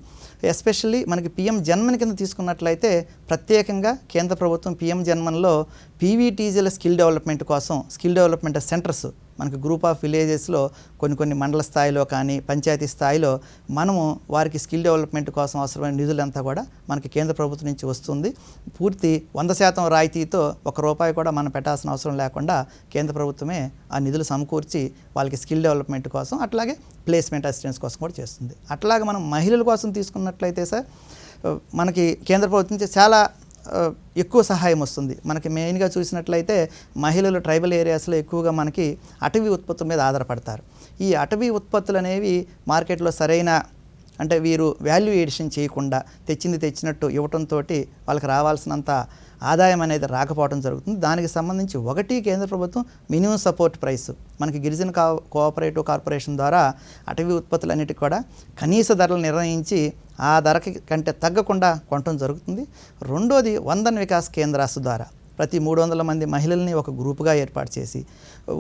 ఎస్పెషల్లీ మనకి పిఎం జన్మన్ కింద తీసుకున్నట్లయితే ప్రత్యేకంగా కేంద్ర ప్రభుత్వం పిఎం జన్మన్లో పీవీటీజీల స్కిల్ డెవలప్మెంట్ కోసం స్కిల్ డెవలప్మెంట్ సెంటర్స్ మనకి గ్రూప్ ఆఫ్ విలేజెస్లో కొన్ని మండల స్థాయిలో కానీ పంచాయతీ స్థాయిలో మనము వారికి స్కిల్ డెవలప్మెంట్ కోసం అవసరమైన నిధులంతా కూడా మనకి కేంద్ర ప్రభుత్వం నుంచి వస్తుంది. పూర్తి 100% రాయితీతో ₹1 కూడా మనం పెట్టాల్సిన అవసరం లేకుండా కేంద్ర ప్రభుత్వమే ఆ నిధులు సమకూర్చి వాళ్ళకి స్కిల్ డెవలప్మెంట్ కోసం అట్లాగే ప్లేస్మెంట్ అసిస్టెన్స్ కోసం కూడా చేస్తుంది. అట్లాగే మనం మహిళల కోసం తీసుకున్నట్లయితే సార్, మనకి కేంద్ర ప్రభుత్వం నుంచి చాలా ఎక్కువ సహాయం వస్తుంది. మనకి మెయిన్గా చూసినట్లయితే మహిళలు ట్రైబల్ ఏరియాస్లో ఎక్కువగా మనకి అటవీ ఉత్పత్తుల మీద ఆధారపడతారు. ఈ అటవీ ఉత్పత్తులు అనేవి మార్కెట్లో సరైన అంటే వీరు వాల్యూ ఎడిషన్ చేయకుండా తెచ్చినట్టు ఇవ్వటంతో వాళ్ళకి రావాల్సినంత ఆదాయం అనేది రాకపోవడం జరుగుతుంది. దానికి సంబంధించి ఒకటి కేంద్ర ప్రభుత్వం మినిమం సపోర్ట్ ప్రైస్ మనకి గిరిజన కోఆపరేటివ్ కార్పొరేషన్ ద్వారా అటవీ ఉత్పత్తులన్నిటికీ కూడా కనీస ధరలు నిర్ణయించి ఆ ధరకి కంటే తగ్గకుండా కొనటం జరుగుతుంది. రెండోది వందన్ వికాస్ కేంద్రాస్ ద్వారా ప్రతి 300 మంది మహిళల్ని ఒక గ్రూపుగా ఏర్పాటు చేసి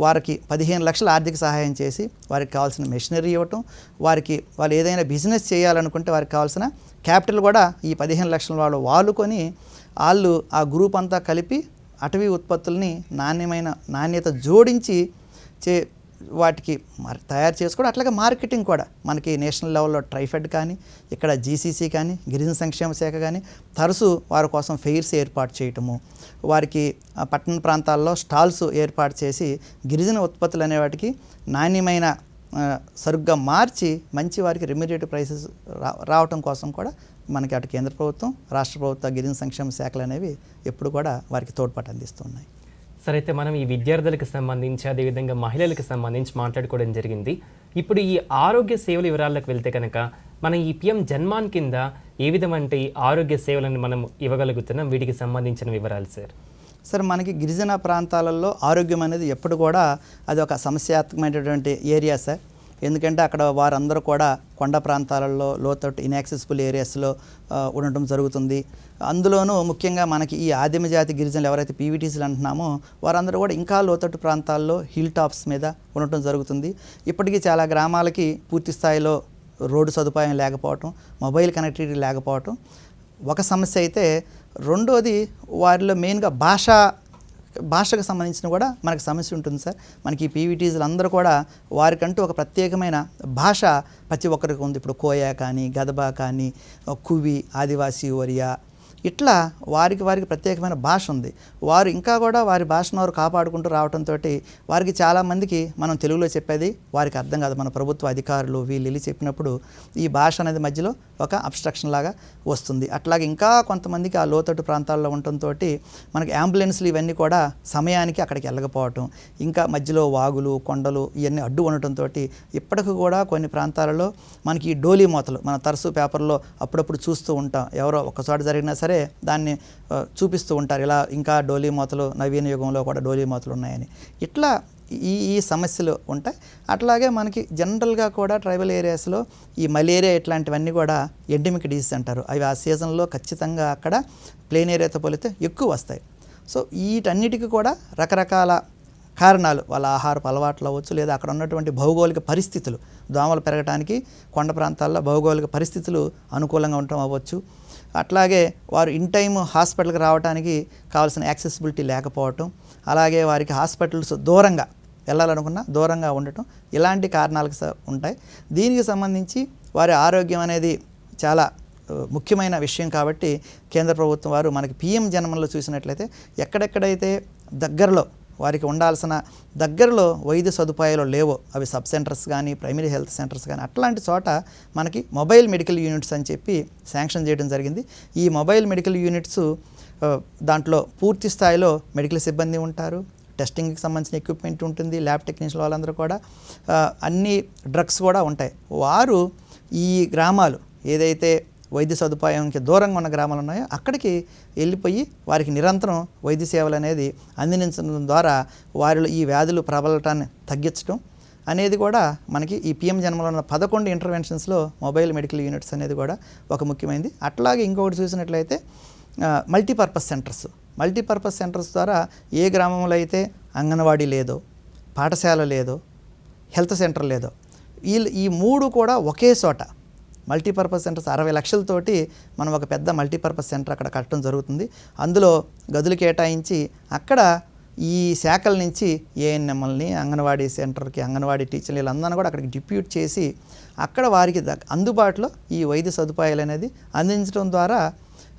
వారికి 15 లక్షల ఆర్థిక సహాయం చేసి వారికి కావాల్సిన మెషినరీ ఇవ్వటం, వాళ్ళు ఏదైనా బిజినెస్ చేయాలనుకుంటే వారికి కావాల్సిన క్యాపిటల్ కూడా ఈ 15 లక్షల వాళ్ళు వాలుకొని వాళ్ళు ఆ గ్రూప్ అంతా కలిపి అటవీ ఉత్పత్తుల్ని నాణ్యత జోడించి వాటికి తయారు చేసుకోవడం, అట్లాగే మార్కెటింగ్ కూడా మనకి నేషనల్ లెవెల్లో ట్రైఫెడ్ కానీ, ఇక్కడ జీసీసీ కానీ, గిరిజన సంక్షేమ శాఖ కానీ తరచూ వారి కోసం ఫెయిర్స్ ఏర్పాటు చేయటము, వారికి పట్టణ ప్రాంతాల్లో స్టాల్స్ ఏర్పాటు చేసి గిరిజన ఉత్పత్తులు అనే వాటికి నాణ్యమైన సరుగ్గా మార్చి మంచి వారికి రెమ్యూనరేటివ్ ప్రైసెస్ రావటం కోసం కూడా మనకి అటు కేంద్ర ప్రభుత్వం, రాష్ట్ర ప్రభుత్వ గిరిజన సంక్షేమ శాఖలు అనేవి ఎప్పుడు కూడా వారికి తోడ్పాటు అందిస్తున్నాయి. సరే, అయితే మనం ఈ విద్యార్థులకు సంబంధించి అదేవిధంగా మహిళలకు సంబంధించి మాట్లాడుకోవడం జరిగింది. ఇప్పుడు ఈ ఆరోగ్య సేవల వివరాలకు వెళ్తే కనుక మనం ఈ పిఎం జన్మాన్ కింద ఏ విధమైన ఆరోగ్య సేవలను మనం ఇవ్వగలుగుతున్నాం, వీటికి సంబంధించిన వివరాలు సార్? సార్, మనకి గిరిజన ప్రాంతాలలో ఆరోగ్యం అనేది ఎప్పుడు కూడా అది ఒక సమస్యాత్మకమైనటువంటి ఏరియా సార్. ఎందుకంటే అక్కడ వారందరూ కూడా కొండ ప్రాంతాలలో లోతట్టు ఇన్యాక్సెసిబుల్ ఏరియాస్లో ఉండటం జరుగుతుంది. అందులోనూ ముఖ్యంగా మనకి ఈ ఆదిమ జాతి గిరిజనులు ఎవరైతే పీవీటీసీలు అంటున్నామో వారందరూ కూడా ఇంకా లోతట్టు ప్రాంతాల్లో హిల్ టాప్స్ మీద ఉండటం జరుగుతుంది. ఇప్పటికీ చాలా గ్రామాలకి పూర్తి స్థాయిలో రోడ్డు సదుపాయం లేకపోవటం, మొబైల్ కనెక్టివిటీ లేకపోవటం ఒక సమస్య అయితే, రెండోది వారిలో మెయిన్గా భాషకు సంబంధించిన కూడా మనకు సమస్య ఉంటుంది సార్. మనకి ఈ పీవీటీసీలు అందరూ కూడా వారికంటూ ఒక ప్రత్యేకమైన భాష ప్రతి ఒక్కరికి ఉంది. ఇప్పుడు కోయా కానీ, గదబా కానీ, కువి, ఆదివాసీ ఒరియా, ఇట్లా వారికి ప్రత్యేకమైన భాష ఉంది. వారు ఇంకా కూడా వారి భాషను వారు కాపాడుకుంటూ రావడంతో వారికి చాలామందికి మనం తెలుగులో చెప్పేది వారికి అర్థం కాదు. మన ప్రభుత్వ అధికారులు వీళ్ళు చెప్పినప్పుడు ఈ భాష అనేది మధ్యలో ఒక అబ్స్ట్రక్షన్ లాగా వస్తుంది. అట్లాగే ఇంకా కొంతమందికి ఆ లోతట్టు ప్రాంతాల్లో ఉండటంతో మనకి అంబులెన్స్లు ఇవన్నీ కూడా సమయానికి అక్కడికి వెళ్ళకపోవటం, ఇంకా మధ్యలో వాగులు, కొండలు ఇవన్నీ అడ్డు ఉండటంతో ఇప్పటికి కూడా కొన్ని ప్రాంతాలలో మనకి ఈ డోలీ మూతలు మన తరచూ పేపర్లో అప్పుడప్పుడు చూస్తూ ఉంటాం. ఎవరో ఒకచోట జరిగినా సరే దాన్ని చూపిస్తూ ఉంటారు, ఇలా ఇంకా డోలీ మూతలు నవీన యుగంలో కూడా డోలీ మూతలు ఉన్నాయని. ఇట్లా ఈ సమస్యలు ఉంటాయి. అట్లాగే మనకి జనరల్గా కూడా ట్రైబల్ ఏరియాస్లో ఈ మలేరియా ఇట్లాంటివన్నీ కూడా ఎండమిక్ డిసీజ్ అంటారు. అవి ఆ సీజన్లో ఖచ్చితంగా అక్కడ ప్లేన్ ఏరియాతో పోలితే ఎక్కువ వస్తాయి. సో వీటన్నిటికీ కూడా రకరకాల కారణాలు, వాళ్ళ ఆహారపు అలవాట్లు అవ్వచ్చు, లేదా అక్కడ ఉన్నటువంటి భౌగోళిక పరిస్థితులు, దోమలు పెరగడానికి కొండ ప్రాంతాల్లో భౌగోళిక పరిస్థితులు అనుకూలంగా ఉండటం అవ్వచ్చు. అట్లాగే వారు ఇన్ టైమ్ హాస్పిటల్కి రావడానికి కావాల్సిన యాక్సెసిబిలిటీ లేకపోవటం, అలాగే వారికి హాస్పిటల్స్ దూరంగా వెళ్ళాలనుకున్నా దూరంగా ఉండటం, ఇలాంటి కారణాలకు ఉంటాయి. దీనికి సంబంధించి వారి ఆరోగ్యం అనేది చాలా ముఖ్యమైన విషయం కాబట్టి కేంద్ర ప్రభుత్వం వారు మనకి పిఎం జన్మన్లో చూసినట్లయితే ఎక్కడెక్కడైతే దగ్గరలో వారికి ఉండాల్సిన దగ్గరలో వైద్య సదుపాయాలు లేవో, అవి సబ్ సెంటర్స్ కానీ, ప్రైమరీ హెల్త్ సెంటర్స్ కానీ, అట్లాంటి చోట మనకి మొబైల్ మెడికల్ యూనిట్స్ అని చెప్పి శాంక్షన్ చేయడం జరిగింది. ఈ మొబైల్ మెడికల్ యూనిట్స్ దాంట్లో పూర్తి స్థాయిలో మెడికల్ సిబ్బంది ఉంటారు, టెస్టింగ్కి సంబంధించిన ఎక్విప్మెంట్ ఉంటుంది, ల్యాబ్ టెక్నీషియన్ వాళ్ళందరూ కూడా, అన్ని డ్రగ్స్ కూడా ఉంటాయి. వారు ఈ గ్రామాలు ఏదైతే వైద్య సదుపాయంకి దూరంగా ఉన్న గ్రామాలు ఉన్నాయో అక్కడికి వెళ్ళిపోయి వారికి నిరంతరం వైద్య సేవలు అనేది అందించడం ద్వారా వారిలో ఈ వ్యాధులు ప్రబలటాన్ని తగ్గించడం అనేది కూడా మనకి ఈ పిఎం జన్మలో ఉన్న 11 ఇంటర్వెన్షన్స్లో మొబైల్ మెడికల్ యూనిట్స్ అనేది కూడా ఒక ముఖ్యమైనది. అట్లాగే ఇంకొకటి చూసినట్లయితే మల్టీపర్పస్ సెంటర్స్ ద్వారా ఏ గ్రామంలో అయితే అంగన్వాడీ లేదో, పాఠశాల లేదో, హెల్త్ సెంటర్ లేదో, ఈ 3 కూడా ఒకే చోట మల్టీపర్పస్ సెంటర్స్ 60 లక్షలతోటి మనం ఒక పెద్ద మల్టీపర్పస్ సెంటర్ అక్కడ కట్టడం జరుగుతుంది. అందులో గదులు కేటాయించి అక్కడ ఈ శాఖల నుంచి ఏఎన్ఎంఎల్ని, అంగన్వాడీ సెంటర్కి అంగన్వాడీ టీచర్లు వీళ్ళందరినీ కూడా అక్కడికి డిప్యూట్ చేసి అక్కడ వారికి అందుబాటులో ఈ వైద్య సదుపాయాలు అనేది అందించడం ద్వారా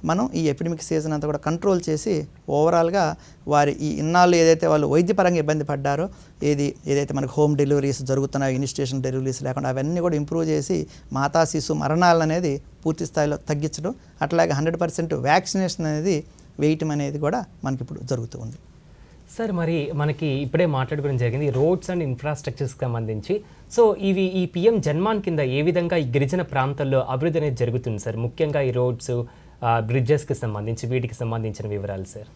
మనం ఈ ఎపిడమిక్ సీజన్ అంతా కూడా కంట్రోల్ చేసి ఓవరాల్గా వారి ఈ ఇన్నాళ్ళు ఏదైతే వాళ్ళు వైద్యపరంగా ఇబ్బంది పడ్డారో, ఏదైతే మనకు హోమ్ డెలివరీస్ జరుగుతున్నాయో, ఇన్స్టిట్యూషన్ డెలివరీస్ లేకుండా అవన్నీ కూడా ఇంప్రూవ్ చేసి మాతా శిశు మరణాలను అనేది పూర్తి స్థాయిలో తగ్గించడం, అట్లాగే 100% వ్యాక్సినేషన్ అనేది వేయటం అనేది కూడా మనకి ఇప్పుడు జరుగుతూ ఉంది. సార్, మరి మనకి ఇప్పుడే మాట్లాడుకోవడం జరిగింది రోడ్స్ అండ్ ఇన్ఫ్రాస్ట్రక్చర్స్కి సంబంధించి. సో ఈ పిఎం జన్మాన్ కింద ఏ విధంగా ఈ గిరిజన ప్రాంతాల్లో అభివృద్ధి అనేది జరుగుతుంది సార్? ముఖ్యంగా ఈ రోడ్స్, బ్రిడ్జెస్కి సంబంధించి వీటికి సంబంధించిన వివరాలు సార్.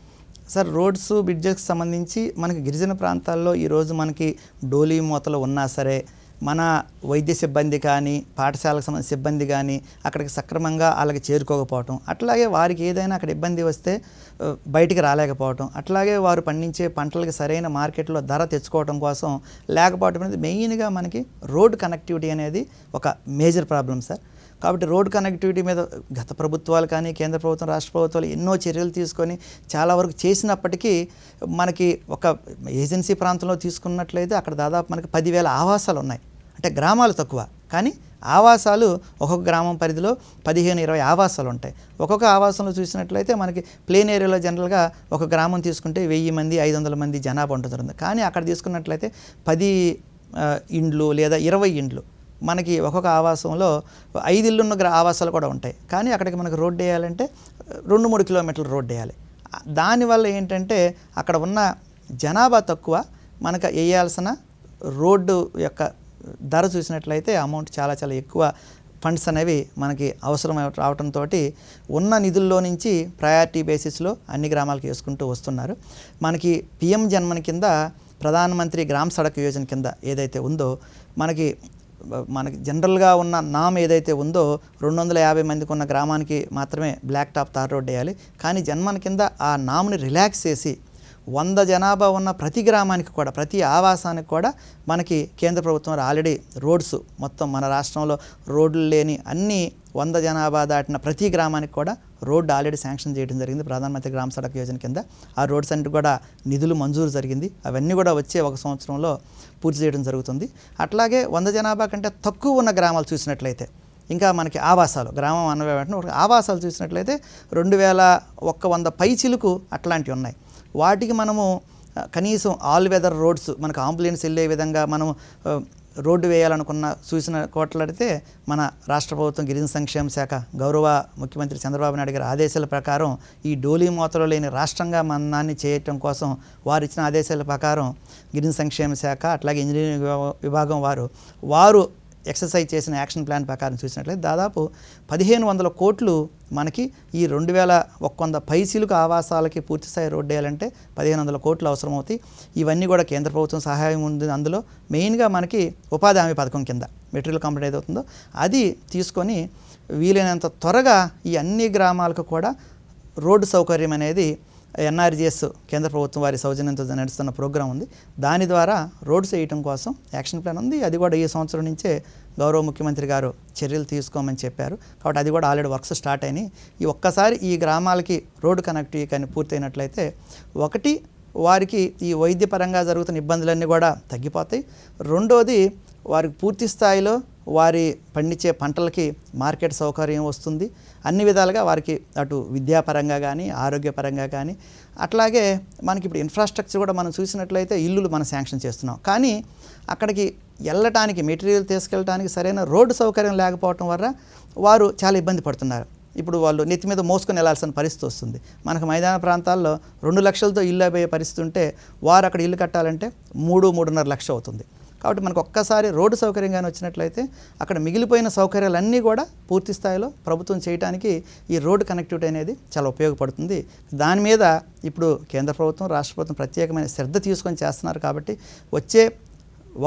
సార్, రోడ్స్, బ్రిడ్జెస్కి సంబంధించి మనకి గిరిజన ప్రాంతాల్లో ఈరోజు మనకి డోలీ మూతలు ఉన్నా సరే, మన వైద్య సిబ్బంది కానీ పాఠశాలకు సంబంధించిన సిబ్బంది కానీ అక్కడికి సక్రమంగా వాళ్ళకి చేరుకోకపోవటం, అట్లాగే వారికి ఏదైనా అక్కడ ఇబ్బంది వస్తే బయటికి రాలేకపోవటం, అట్లాగే వారు పండించే పంటలకి సరైన మార్కెట్లో ధర తెచ్చుకోవడం కోసం లేకపోవటం అనేది మెయిన్గా మనకి రోడ్ కనెక్టివిటీ అనేది ఒక మేజర్ ప్రాబ్లం సార్. కాబట్టి రోడ్ కనెక్టివిటీ మీద గత ప్రభుత్వాలు కానీ కేంద్ర ప్రభుత్వం రాష్ట్ర ప్రభుత్వాలు ఎన్నో చర్యలు తీసుకొని చాలా వరకు చేసినప్పటికీ మనకి ఒక ఏజెన్సీ ప్రాంతంలో తీసుకున్నట్లయితే అక్కడ దాదాపు మనకి 10,000 ఆవాసాలు ఉన్నాయి. అంటే గ్రామాలు తక్కువ కానీ ఆవాసాలు ఒక్కొక్క గ్రామం పరిధిలో 15-20 ఆవాసాలు ఉంటాయి. ఒక్కొక్క ఆవాసంలో చూసినట్లయితే మనకి ప్లేన్ ఏరియాలో జనరల్గా ఒక గ్రామం తీసుకుంటే 1000 మంది 500 మంది జనాభా ఉంటుంది. కానీ అక్కడ తీసుకున్నట్లయితే 10 ఇండ్లు లేదా 20 ఇండ్లు, మనకి ఒక్కొక్క ఆవాసంలో 5 ఇళ్ళున్న ఆవాసాలు కూడా ఉంటాయి. కానీ అక్కడికి మనకు రోడ్డు వేయాలంటే 2-3 కిలోమీటర్ల రోడ్డు వేయాలి. దానివల్ల ఏంటంటే అక్కడ ఉన్న జనాభా తక్కువ, మనకు వేయాల్సిన రోడ్డు యొక్క ధర చూసినట్లయితే అమౌంట్ చాలా చాలా ఎక్కువ ఫండ్స్ అనేవి మనకి అవసరం రావడంతో ఉన్న నిధుల్లో నుంచి ప్రయారిటీ బేసిస్లో అన్ని గ్రామాలకు వేసుకుంటూ వస్తున్నారు. మనకి పిఎం జన్మన్ కింద ప్రధానమంత్రి గ్రామ సడక్ యోజన కింద ఏదైతే ఉందో మనకి జనరల్గా ఉన్న నామ్ ఏదైతే ఉందో 250 మందికి ఉన్న గ్రామానికి మాత్రమే బ్లాక్ టాప్ తార్ రోడ్ వేయాలి. కానీ జన్మన్ కింద ఆ నామ్ని రిలాక్స్ చేసి 100 జనాభా ఉన్న ప్రతి గ్రామానికి కూడా ప్రతి ఆవాసానికి కూడా మనకి కేంద్ర ప్రభుత్వం ఆల్రెడీ రోడ్స్ మొత్తం మన రాష్ట్రంలో రోడ్లు లేని అన్ని 100 జనాభా దాటిన ప్రతి గ్రామానికి కూడా రోడ్డు ఆల్రెడీ శాంక్షన్ చేయడం జరిగింది ప్రధానమంత్రి గ్రామ సడక్ యోజన కింద. ఆ రోడ్స్ అన్నిటి కూడా నిధులు మంజూరు జరిగింది. అవన్నీ కూడా వచ్చే 1 సంవత్సరంలో పూర్తి చేయడం జరుగుతుంది. అట్లాగే 100 జనాభా కంటే తక్కువ ఉన్న గ్రామాలు చూసినట్లయితే ఇంకా మనకి ఆవాసాలు గ్రామం అన్నవే వెంటనే ఆవాసాలు చూసినట్లయితే 2100 పైచిలుకు అట్లాంటివి ఉన్నాయి. వాటికి మనము కనీసం ఆల్ వెదర్ రోడ్స్ మనకు అంబులెన్స్ వెళ్ళే విధంగా మనము రోడ్డు వేయాలనుకున్న చూసిన కోట్లాడితే మన రాష్ట్ర ప్రభుత్వం గిరిజన సంక్షేమ శాఖ గౌరవ ముఖ్యమంత్రి చంద్రబాబు నాయుడు గారి ఆదేశాల ప్రకారం ఈ డోలీ మోతలో లేని రాష్ట్రంగా మన్నాన్ని చేయటం కోసం వారు ఇచ్చిన ఆదేశాల ప్రకారం గిరిజన సంక్షేమ శాఖ అట్లాగే ఇంజనీరింగ్ విభాగం వారు ఎక్సర్సైజ్ చేసిన యాక్షన్ ప్లాన్ ప్రకారం చూసినట్లయితే దాదాపు 1,500 కోట్లు మనకి ఈ 2,100 పైసీలకు ఆవాసాలకి పూర్తిస్థాయి రోడ్డు వేయాలంటే 1,500 కోట్లు అవసరమవుతాయి. ఇవన్నీ కూడా కేంద్ర ప్రభుత్వం సహాయం ఉంది. అందులో మెయిన్గా మనకి ఉపాధి హామీ పథకం కింద మెటీరియల్ కంపెనీ ఏదవుతుందో అది తీసుకొని వీలైనంత త్వరగా ఈ అన్ని గ్రామాలకు కూడా రోడ్డు సౌకర్యం అనేది ఎన్ఆర్జీఎస్ కేంద్ర ప్రభుత్వం వారి సౌజన్యంతో నడుస్తున్న ప్రోగ్రాం ఉంది. దాని ద్వారా రోడ్స్ వేయటం కోసం యాక్షన్ ప్లాన్ ఉంది. అది కూడా ఈ సంవత్సరం నుంచే గౌరవ ముఖ్యమంత్రి గారు చర్యలు తీసుకోమని చెప్పారు. కాబట్టి అది కూడా ఆల్రెడీ వర్క్స్ స్టార్ట్ అయినాయి. ఒక్కసారి ఈ గ్రామాలకి రోడ్డు కనెక్టివిటీ కానీ పూర్తయినట్లయితే ఒకటి వారికి ఈ వైద్యపరంగా జరుగుతున్న ఇబ్బందులన్నీ కూడా తగ్గిపోతాయి. రెండోది వారికి పూర్తి స్థాయిలో వారి పండించే పంటలకి మార్కెట్ సౌకర్యం వస్తుంది. అన్ని విధాలుగా వారికి అటు విద్యాపరంగా కానీ ఆరోగ్యపరంగా కానీ అట్లాగే మనకి ఇప్పుడు ఇన్ఫ్రాస్ట్రక్చర్ కూడా మనం చూసినట్లయితే ఇల్లులు మనం శాంక్షన్ చేస్తున్నాం. కానీ అక్కడికి వెళ్ళటానికి మెటీరియల్ తీసుకెళ్ళడానికి సరైన రోడ్డు సౌకర్యం లేకపోవటం వల్ల వారు చాలా ఇబ్బంది పడుతున్నారు. ఇప్పుడు వాళ్ళు నెత్తి మీద మోసుకొని వెళ్ళాల్సిన పరిస్థితి వస్తుంది. మనకు మైదాన ప్రాంతాల్లో 2 లక్షలతో ఇల్లు అయిపోయే పరిస్థితి ఉంటే వారు అక్కడ ఇల్లు కట్టాలంటే 3-3.5 లక్షలు అవుతుంది. కాబట్టి మనకు ఒక్కసారి రోడ్డు సౌకర్యంగానే వచ్చినట్లయితే అక్కడ మిగిలిపోయిన సౌకర్యాలన్నీ కూడా పూర్తి స్థాయిలో ప్రభుత్వం చేయడానికి ఈ రోడ్డు కనెక్టివిటీ అనేది చాలా ఉపయోగపడుతుంది. దాని మీద ఇప్పుడు కేంద్ర ప్రభుత్వం రాష్ట్ర ప్రభుత్వం ప్రత్యేకమైన శ్రద్ధ తీసుకొని చేస్తున్నారు. కాబట్టి వచ్చే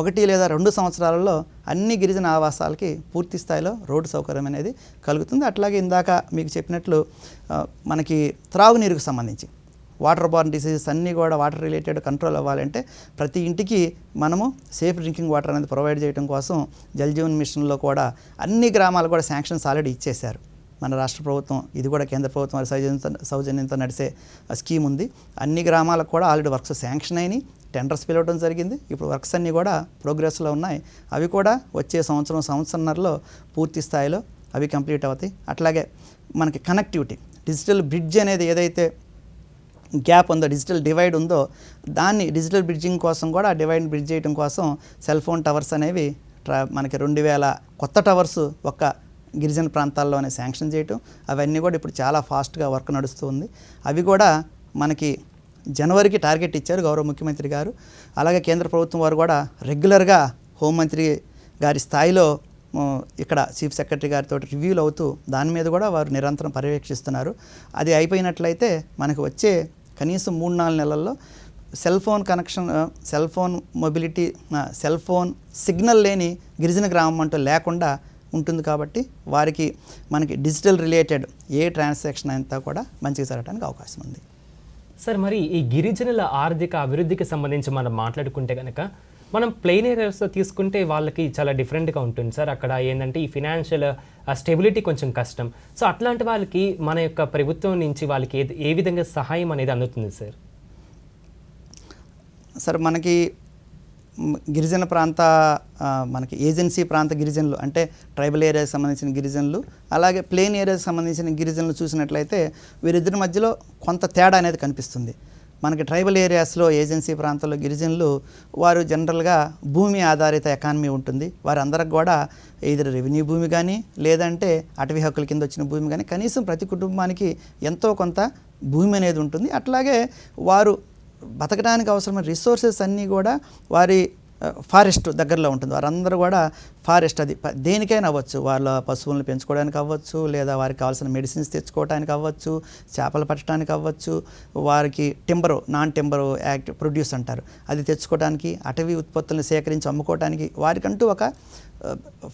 1 లేదా 2 సంవత్సరాలలో అన్ని గిరిజన ఆవాసాలకి పూర్తి స్థాయిలో రోడ్డు సౌకర్యం అనేది కలుగుతుంది. అట్లాగే ఇందాక మీకు చెప్పినట్లు మనకి త్రాగునీరుకు సంబంధించి వాటర్ బార్న్ డిసీజెస్ అన్నీ కూడా వాటర్ రిలేటెడ్ కంట్రోల్ అవ్వాలంటే ప్రతి ఇంటికి మనము సేఫ్ డ్రింకింగ్ వాటర్ అనేది ప్రొవైడ్ చేయడం కోసం జల్ జీవన్ మిషన్లో కూడా అన్ని గ్రామాలు కూడా శాంక్షన్స్ ఆల్రెడీ ఇచ్చేశారు మన రాష్ట్ర ప్రభుత్వం. ఇది కూడా కేంద్ర ప్రభుత్వం సౌజన్యంతో నడిచే స్కీమ్ ఉంది. అన్ని గ్రామాలకు కూడా ఆల్రెడీ వర్క్స్ శాంక్షన్ అయినాయి, టెండర్స్ పిలవడం జరిగింది. ఇప్పుడు వర్క్స్ అన్నీ కూడా ప్రోగ్రెస్లో ఉన్నాయి. అవి కూడా వచ్చే సంవత్సరంన్నరలో పూర్తి స్థాయిలో అవి కంప్లీట్ అవుతాయి. అట్లాగే మనకి కనెక్టివిటీ డిజిటల్ బ్రిడ్జ్ అనేది ఏదైతే గ్యాప్ ఉందో డిజిటల్ డివైడ్ ఉందో దాన్ని డిజిటల్ బ్రిడ్జింగ్ కోసం కూడా ఆ డివైడ్ బ్రిడ్జ్ చేయడం కోసం సెల్ ఫోన్ టవర్స్ అనేవి మనకి 2,000 కొత్త టవర్స్ ఒక్క గిరిజన ప్రాంతాల్లోనే శాంక్షన్ చేయటం, అవన్నీ కూడా ఇప్పుడు చాలా ఫాస్ట్గా వర్క్ నడుస్తూ ఉంది. అవి కూడా మనకి జనవరికి టార్గెట్ ఇచ్చారు గౌరవ ముఖ్యమంత్రి గారు. అలాగే కేంద్ర ప్రభుత్వం వారు కూడా రెగ్యులర్గా హోంమంత్రి గారి స్థాయిలో ఇక్కడ చీఫ్ సెక్రటరీ గారితో రివ్యూలు అవుతూ దాని మీద కూడా వారు నిరంతరం పర్యవేక్షిస్తున్నారు. అది అయిపోయినట్లయితే మనకు వచ్చే కనీసం 3-4 నెలల్లో cell phone connection, cell phone mobility, cell phone signal లేని గిరిజన గ్రామం అంటూ లేకుండా ఉంటుంది కాబట్టి వారికి మనకి డిజిటల్ రిలేటెడ్ ఏ ట్రాన్సాక్షన్ అంతా కూడా మంచిగా జరగడానికి అవకాశం ఉంది. సార్, మరి ఈ గిరిజనుల ఆర్థిక అభివృద్ధికి సంబంధించి మనం మాట్లాడుకుంటే కనుక మనం ప్లెయిన్ ఏరియాస్లో తీసుకుంటే వాళ్ళకి చాలా డిఫరెంట్గా ఉంటుంది సార్. అక్కడ ఏంటంటే ఈ ఫినాన్షియల్ స్టెబిలిటీ కొంచెం కష్టం. సో అట్లాంటి వాళ్ళకి మన యొక్క ప్రభుత్వం నుంచి వాళ్ళకి ఏ విధంగా సహాయం అనేది అందుతుంది సార్? సార్, మనకి గిరిజన ప్రాంత మనకి ఏజెన్సీ ప్రాంత గిరిజనులు అంటే ట్రైబల్ ఏరియాకి సంబంధించిన గిరిజనులు, అలాగే ప్లెయిన్ ఏరియాకి సంబంధించిన గిరిజనులు చూసినట్లయితే వీరిద్దరి మధ్యలో కొంత తేడా అనేది కనిపిస్తుంది. మనకి ట్రైబల్ ఏరియాస్లో ఏజెన్సీ ప్రాంతాల్లో గిరిజనులు వారు జనరల్గా భూమి ఆధారిత ఎకానమీ ఉంటుంది. వారందరికి కూడా ఇది రెవెన్యూ భూమి కానీ లేదంటే అటవీ హక్కుల కింద వచ్చిన భూమి కానీ కనీసం ప్రతి కుటుంబానికి ఎంతో కొంత భూమి అనేది ఉంటుంది. అట్లాగే వారు బతకడానికి అవసరమైన రిసోర్సెస్ అన్నీ కూడా వారి ఫారెస్ట్ దగ్గరలో ఉంటుంది. వారందరూ కూడా ఫారెస్ట్ అది దేనికైనా అవ్వచ్చు, వాళ్ళ పశువులను పెంచుకోవడానికి అవ్వచ్చు, లేదా వారికి కావాల్సిన మెడిసిన్స్ తెచ్చుకోవడానికి అవ్వచ్చు, చేపలు పట్టడానికి అవ్వచ్చు, వారికి నాన్ టెంబరు యాక్ట్ ప్రొడ్యూస్ అంటారు అది తెచ్చుకోవడానికి, అటవీ ఉత్పత్తులను సేకరించి అమ్ముకోవడానికి వారికంటూ ఒక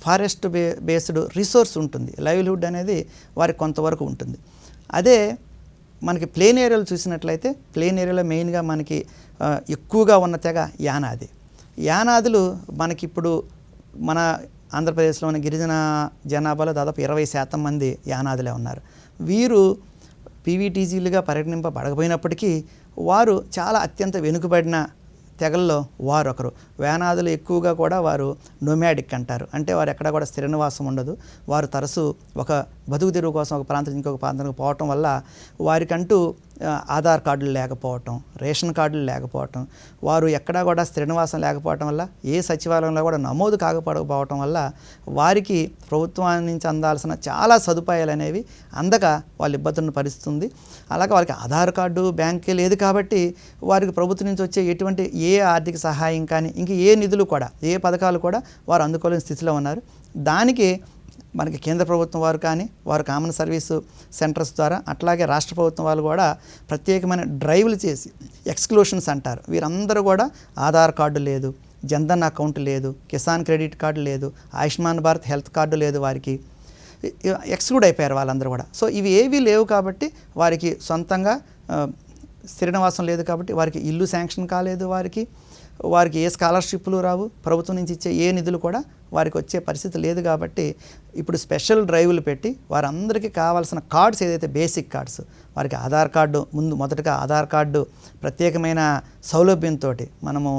ఫారెస్ట్ బేస్డ్ రిసోర్స్ ఉంటుంది. లైవ్లీహుడ్ అనేది వారికి కొంతవరకు ఉంటుంది. అదే మనకి ప్లెయిన్ ఏరియాలు చూసినట్లయితే ప్లెయిన్ ఏరియాలో మెయిన్గా మనకి ఎక్కువగా ఉన్న తెగ యానాదులు. మనకిప్పుడు మన ఆంధ్రప్రదేశ్లోని గిరిజన జనాభాలో దాదాపు 20% మంది యానాదులే ఉన్నారు. వీరు పీవీటీజీలుగా పరిగణింపబడకపోయినప్పటికీ వారు చాలా అత్యంత వెనుకబడిన తెగల్లో వారు ఒకరు. యానాదులు ఎక్కువగా కూడా వారు నోమాడిక్ అంటారు. అంటే వారు ఎక్కడ కూడా స్థిర నివాసం ఉండదు. వారు తరచు ఒక బతుకు తెరువు కోసం ఒక ప్రాంతం ఇంకొక ప్రాంతానికి పోవటం వల్ల వారికంటూ ఆధార్ కార్డులు లేకపోవటం, రేషన్ కార్డులు లేకపోవటం, వారు ఎక్కడా కూడా స్థిర నివాసం లేకపోవటం వల్ల ఏ సచివాలయంలో కూడా నమోదు కాకపోవటం వల్ల వారికి ప్రభుత్వం నుంచి అందాల్సిన చాలా సదుపాయాలు అనేవి అందక వాళ్ళు ఇబ్బందులను పరిస్తుంది. అలాగే వాళ్ళకి ఆధార్ కార్డు బ్యాంకే లేదు కాబట్టి వారికి ప్రభుత్వం నుంచి వచ్చే ఎటువంటి ఏ ఆర్థిక సహాయం కానీ ఇంక ఏ నిధులు కూడా ఏ పథకాలు కూడా వారు అందుకోలేని స్థితిలో ఉన్నారు. దానికి మనకి కేంద్ర ప్రభుత్వం వారు కానీ వారు కామన్ సర్వీసు సెంటర్స్ ద్వారా అట్లాగే రాష్ట్ర ప్రభుత్వం వాళ్ళు కూడా ప్రత్యేకమైన డ్రైవ్లు చేసి ఎక్స్క్లూషన్స్ అంటారు. వీరందరూ కూడా ఆధార్ కార్డు లేదు, జన్ధన్ అకౌంట్ లేదు, కిసాన్ క్రెడిట్ కార్డు లేదు, ఆయుష్మాన్ భారత్ హెల్త్ కార్డు లేదు, వారికి ఎక్స్క్లూడ్ అయిపోయారు వాళ్ళందరూ కూడా. సో ఇవి ఏవీ లేవు కాబట్టి వారికి సొంతంగా స్థిర నివాసం లేదు కాబట్టి వారికి ఇల్లు శాంక్షన్ కాలేదు, వారికి ఏ స్కాలర్షిప్లు రావు, ప్రభుత్వం నుంచి ఇచ్చే ఏ నిధులు కూడా వారికి వచ్చే పరిస్థితి లేదు. కాబట్టి ఇప్పుడు స్పెషల్ డ్రైవ్లు పెట్టి వారందరికీ కావాల్సిన కార్డ్స్ ఏదైతే బేసిక్ కార్డ్స్ వారికి ఆధార్ కార్డు మొదటగా ఆధార్ కార్డు ప్రత్యేకమైన సౌలభ్యంతో మనము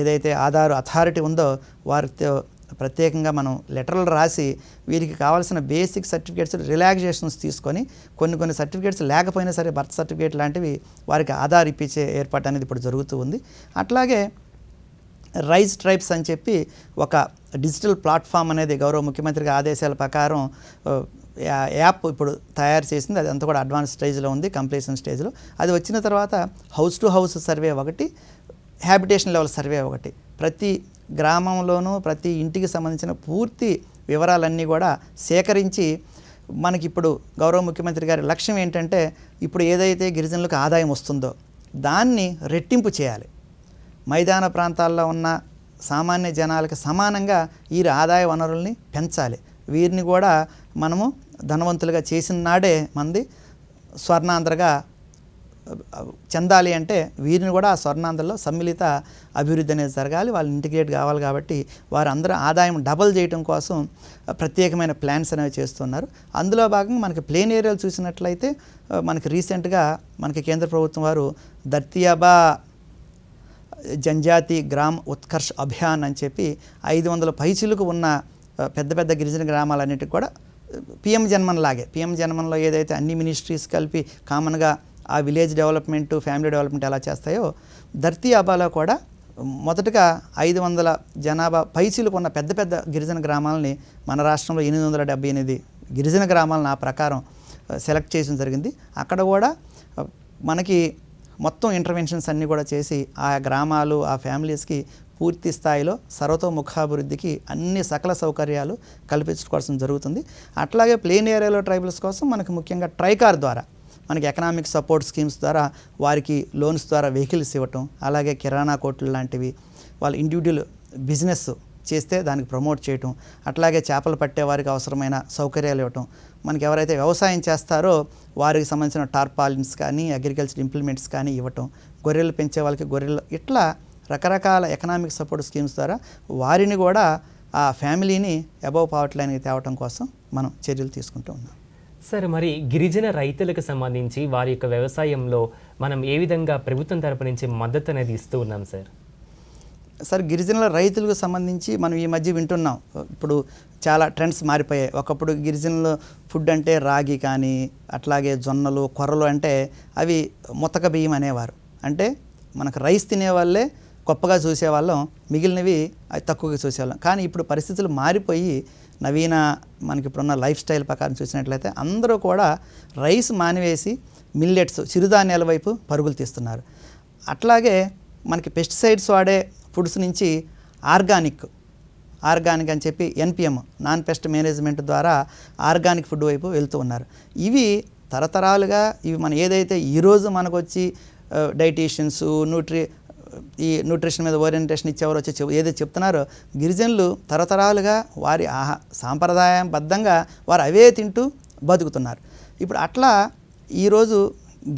ఏదైతే ఆధార్ అథారిటీ ఉందో వారితో ప్రత్యేకంగా మనం లెటర్లు రాసి వీరికి కావాల్సిన బేసిక్ సర్టిఫికేట్స్ రిలాక్సేషన్స్ తీసుకొని కొన్ని సర్టిఫికేట్స్ లేకపోయినా సరే బర్త్ సర్టిఫికేట్ లాంటివి వారికి ఆధార్ ఇప్పించే ఏర్పాటు అనేది ఇప్పుడు జరుగుతూ ఉంది. అట్లాగే రైజ్ ట్రైబ్స్ అని చెప్పి ఒక డిజిటల్ ప్లాట్ఫామ్ అనేది గౌరవ ముఖ్యమంత్రి గారి ఆదేశాల ప్రకారం యాప్ ఇప్పుడు తయారు చేసింది. అది అంతా కూడా అడ్వాన్స్ స్టేజ్లో ఉంది, కంప్లీషన్ స్టేజ్లో. అది వచ్చిన తర్వాత హౌస్ టు హౌస్ సర్వే ఒకటి, హ్యాబిటేషన్ లెవెల్ సర్వే ఒకటి, ప్రతి గ్రామంలోనూ ప్రతి ఇంటికి సంబంధించిన పూర్తి వివరాలన్నీ కూడా సేకరించి మనకిప్పుడు గౌరవ ముఖ్యమంత్రి గారి లక్ష్యం ఏంటంటే ఇప్పుడు ఏదైతే గిరిజనులకు ఆదాయం వస్తుందో దాన్ని రెట్టింపు చేయాలి. మైదాన ప్రాంతాల్లో ఉన్న సామాన్య జనాలకు సమానంగా ఈ ఆదాయ వనరుల్ని పెంచాలి. వీరిని కూడా మనము ధనవంతులుగా చేసిన నాడే మంది స్వర్ణాంధ్రగా చెందాలి. అంటే వీరిని కూడా ఆ స్వర్ణాంధ్రలో సమ్మిళిత అభివృద్ధి అనేది జరగాలి, వాళ్ళు ఇంటిగ్రేట్ కావాలి. కాబట్టి వారందరూ ఆదాయం డబల్ చేయడం కోసం ప్రత్యేకమైన ప్లాన్స్ అనేవి చేస్తున్నారు. అందులో భాగంగా మనకి ప్లెయిన్ ఏరియాలు చూసినట్లయితే మనకి రీసెంట్గా మనకి కేంద్ర ప్రభుత్వం వారు ధర్తీయాబా జనజాతి గ్రామ్ ఉత్కర్ష్ అభియాన్ అని చెప్పి 500 పైచిలకు ఉన్న పెద్ద పెద్ద గిరిజన గ్రామాలన్నిటికి కూడా పిఎం జన్మన్లో ఏదైతే అన్ని మినిస్ట్రీస్ కలిపి కామన్గా ఆ విలేజ్ డెవలప్మెంట్ ఫ్యామిలీ డెవలప్మెంట్ ఎలా చేస్తాయో ధర్తీయాబాలో కూడా మొదటగా 500 జనాభా పైచిలకు ఉన్న పెద్ద పెద్ద గిరిజన గ్రామాలని మన రాష్ట్రంలో 878 గిరిజన గ్రామాలను ఆ ప్రకారం సెలెక్ట్ చేయడం జరిగింది. అక్కడ కూడా మనకి మొత్తం ఇంటర్వెన్షన్స్ అన్నీ కూడా చేసి ఆ గ్రామాలు ఆ ఫ్యామిలీస్కి పూర్తి స్థాయిలో సర్వతోముఖాభివృద్ధికి అన్ని సకల సౌకర్యాలు కల్పించుకోవాల్సిన జరుగుతుంది. అట్లాగే ప్లెయిన్ ఏరియాలో ట్రైబల్స్ కోసం మనకు ముఖ్యంగా ట్రైకార్ ద్వారా మనకి ఎకనామిక్ సపోర్ట్ స్కీమ్స్ ద్వారా వారికి లోన్స్ ద్వారా వెహికల్స్ ఇవ్వటం, అలాగే కిరాణా కొట్లు లాంటివి వాళ్ళ ఇండివిజువల్ బిజినెస్ చేస్తే దానికి ప్రమోట్ చేయటం, అట్లాగే చేపలు పట్టే వారికి అవసరమైన సౌకర్యాలు ఇవ్వటం, మనకి ఎవరైతే వ్యవసాయం చేస్తారో వారికి సంబంధించిన టార్పాలిన్స్ కానీ అగ్రికల్చర్ ఇంప్లిమెంట్స్ కానీ ఇవ్వటం, గొర్రెలు పెంచే వాళ్ళకి గొర్రెలు, ఇట్లా రకరకాల ఎకనామిక్ సపోర్ట్ స్కీమ్స్ ద్వారా వారిని కూడా ఆ ఫ్యామిలీని అబవ్ పావర్టీ లైన్కి తేవటం కోసం మనం చర్యలు తీసుకుంటూ ఉన్నాం. సార్, మరి గిరిజన రైతులకు సంబంధించి వారి యొక్క వ్యవసాయంలో మనం ఏ విధంగా ప్రభుత్వం తరపు నుంచి మద్దతు అనేది ఇస్తూ ఉన్నాం సార్? సార్, గిరిజనుల రైతులకు సంబంధించి మనం ఈ మధ్య వింటున్నాం, ఇప్పుడు చాలా ట్రెండ్స్ మారిపోయాయి. ఒకప్పుడు గిరిజనుల ఫుడ్ అంటే రాగి కానీ అట్లాగే జొన్నలు కొర్రలు అంటే అవి ముతక బియ్యం అనేవారు. అంటే మనకు రైస్ తినేవాళ్ళే గొప్పగా చూసేవాళ్ళం, మిగిలినవి అది తక్కువగా చూసేవాళ్ళం. కానీ ఇప్పుడు పరిస్థితులు మారిపోయి నవీన మనకి ఇప్పుడున్న లైఫ్ స్టైల్ ప్రకారం చూసినట్లయితే అందరూ కూడా రైస్ మానివేసి మిల్లెట్స్ చిరుధాన్యాల వైపు పరుగులు తీస్తున్నారు. అట్లాగే మనకి పెస్టిసైడ్స్ వాడే ఫుడ్స్ నుంచి ఆర్గానిక్ అని చెప్పి NPM నాన్ పెస్ట్ మేనేజ్మెంట్ ద్వారా ఆర్గానిక్ ఫుడ్ వైపు వెళ్తూ ఉన్నారు. ఇవి తరతరాలుగా ఇవి మన ఏదైతే ఈరోజు మనకు వచ్చి డైటీషియన్స్ ఈ న్యూట్రిషన్ మీద ఓరియంటేషన్ ఇచ్చేవారు వచ్చి ఏదైతే చెప్తున్నారో గిరిజనులు తరతరాలుగా వారి సాంప్రదాయబద్ధంగా వారు అవే తింటూ బతుకుతున్నారు. ఇప్పుడు అట్లా ఈరోజు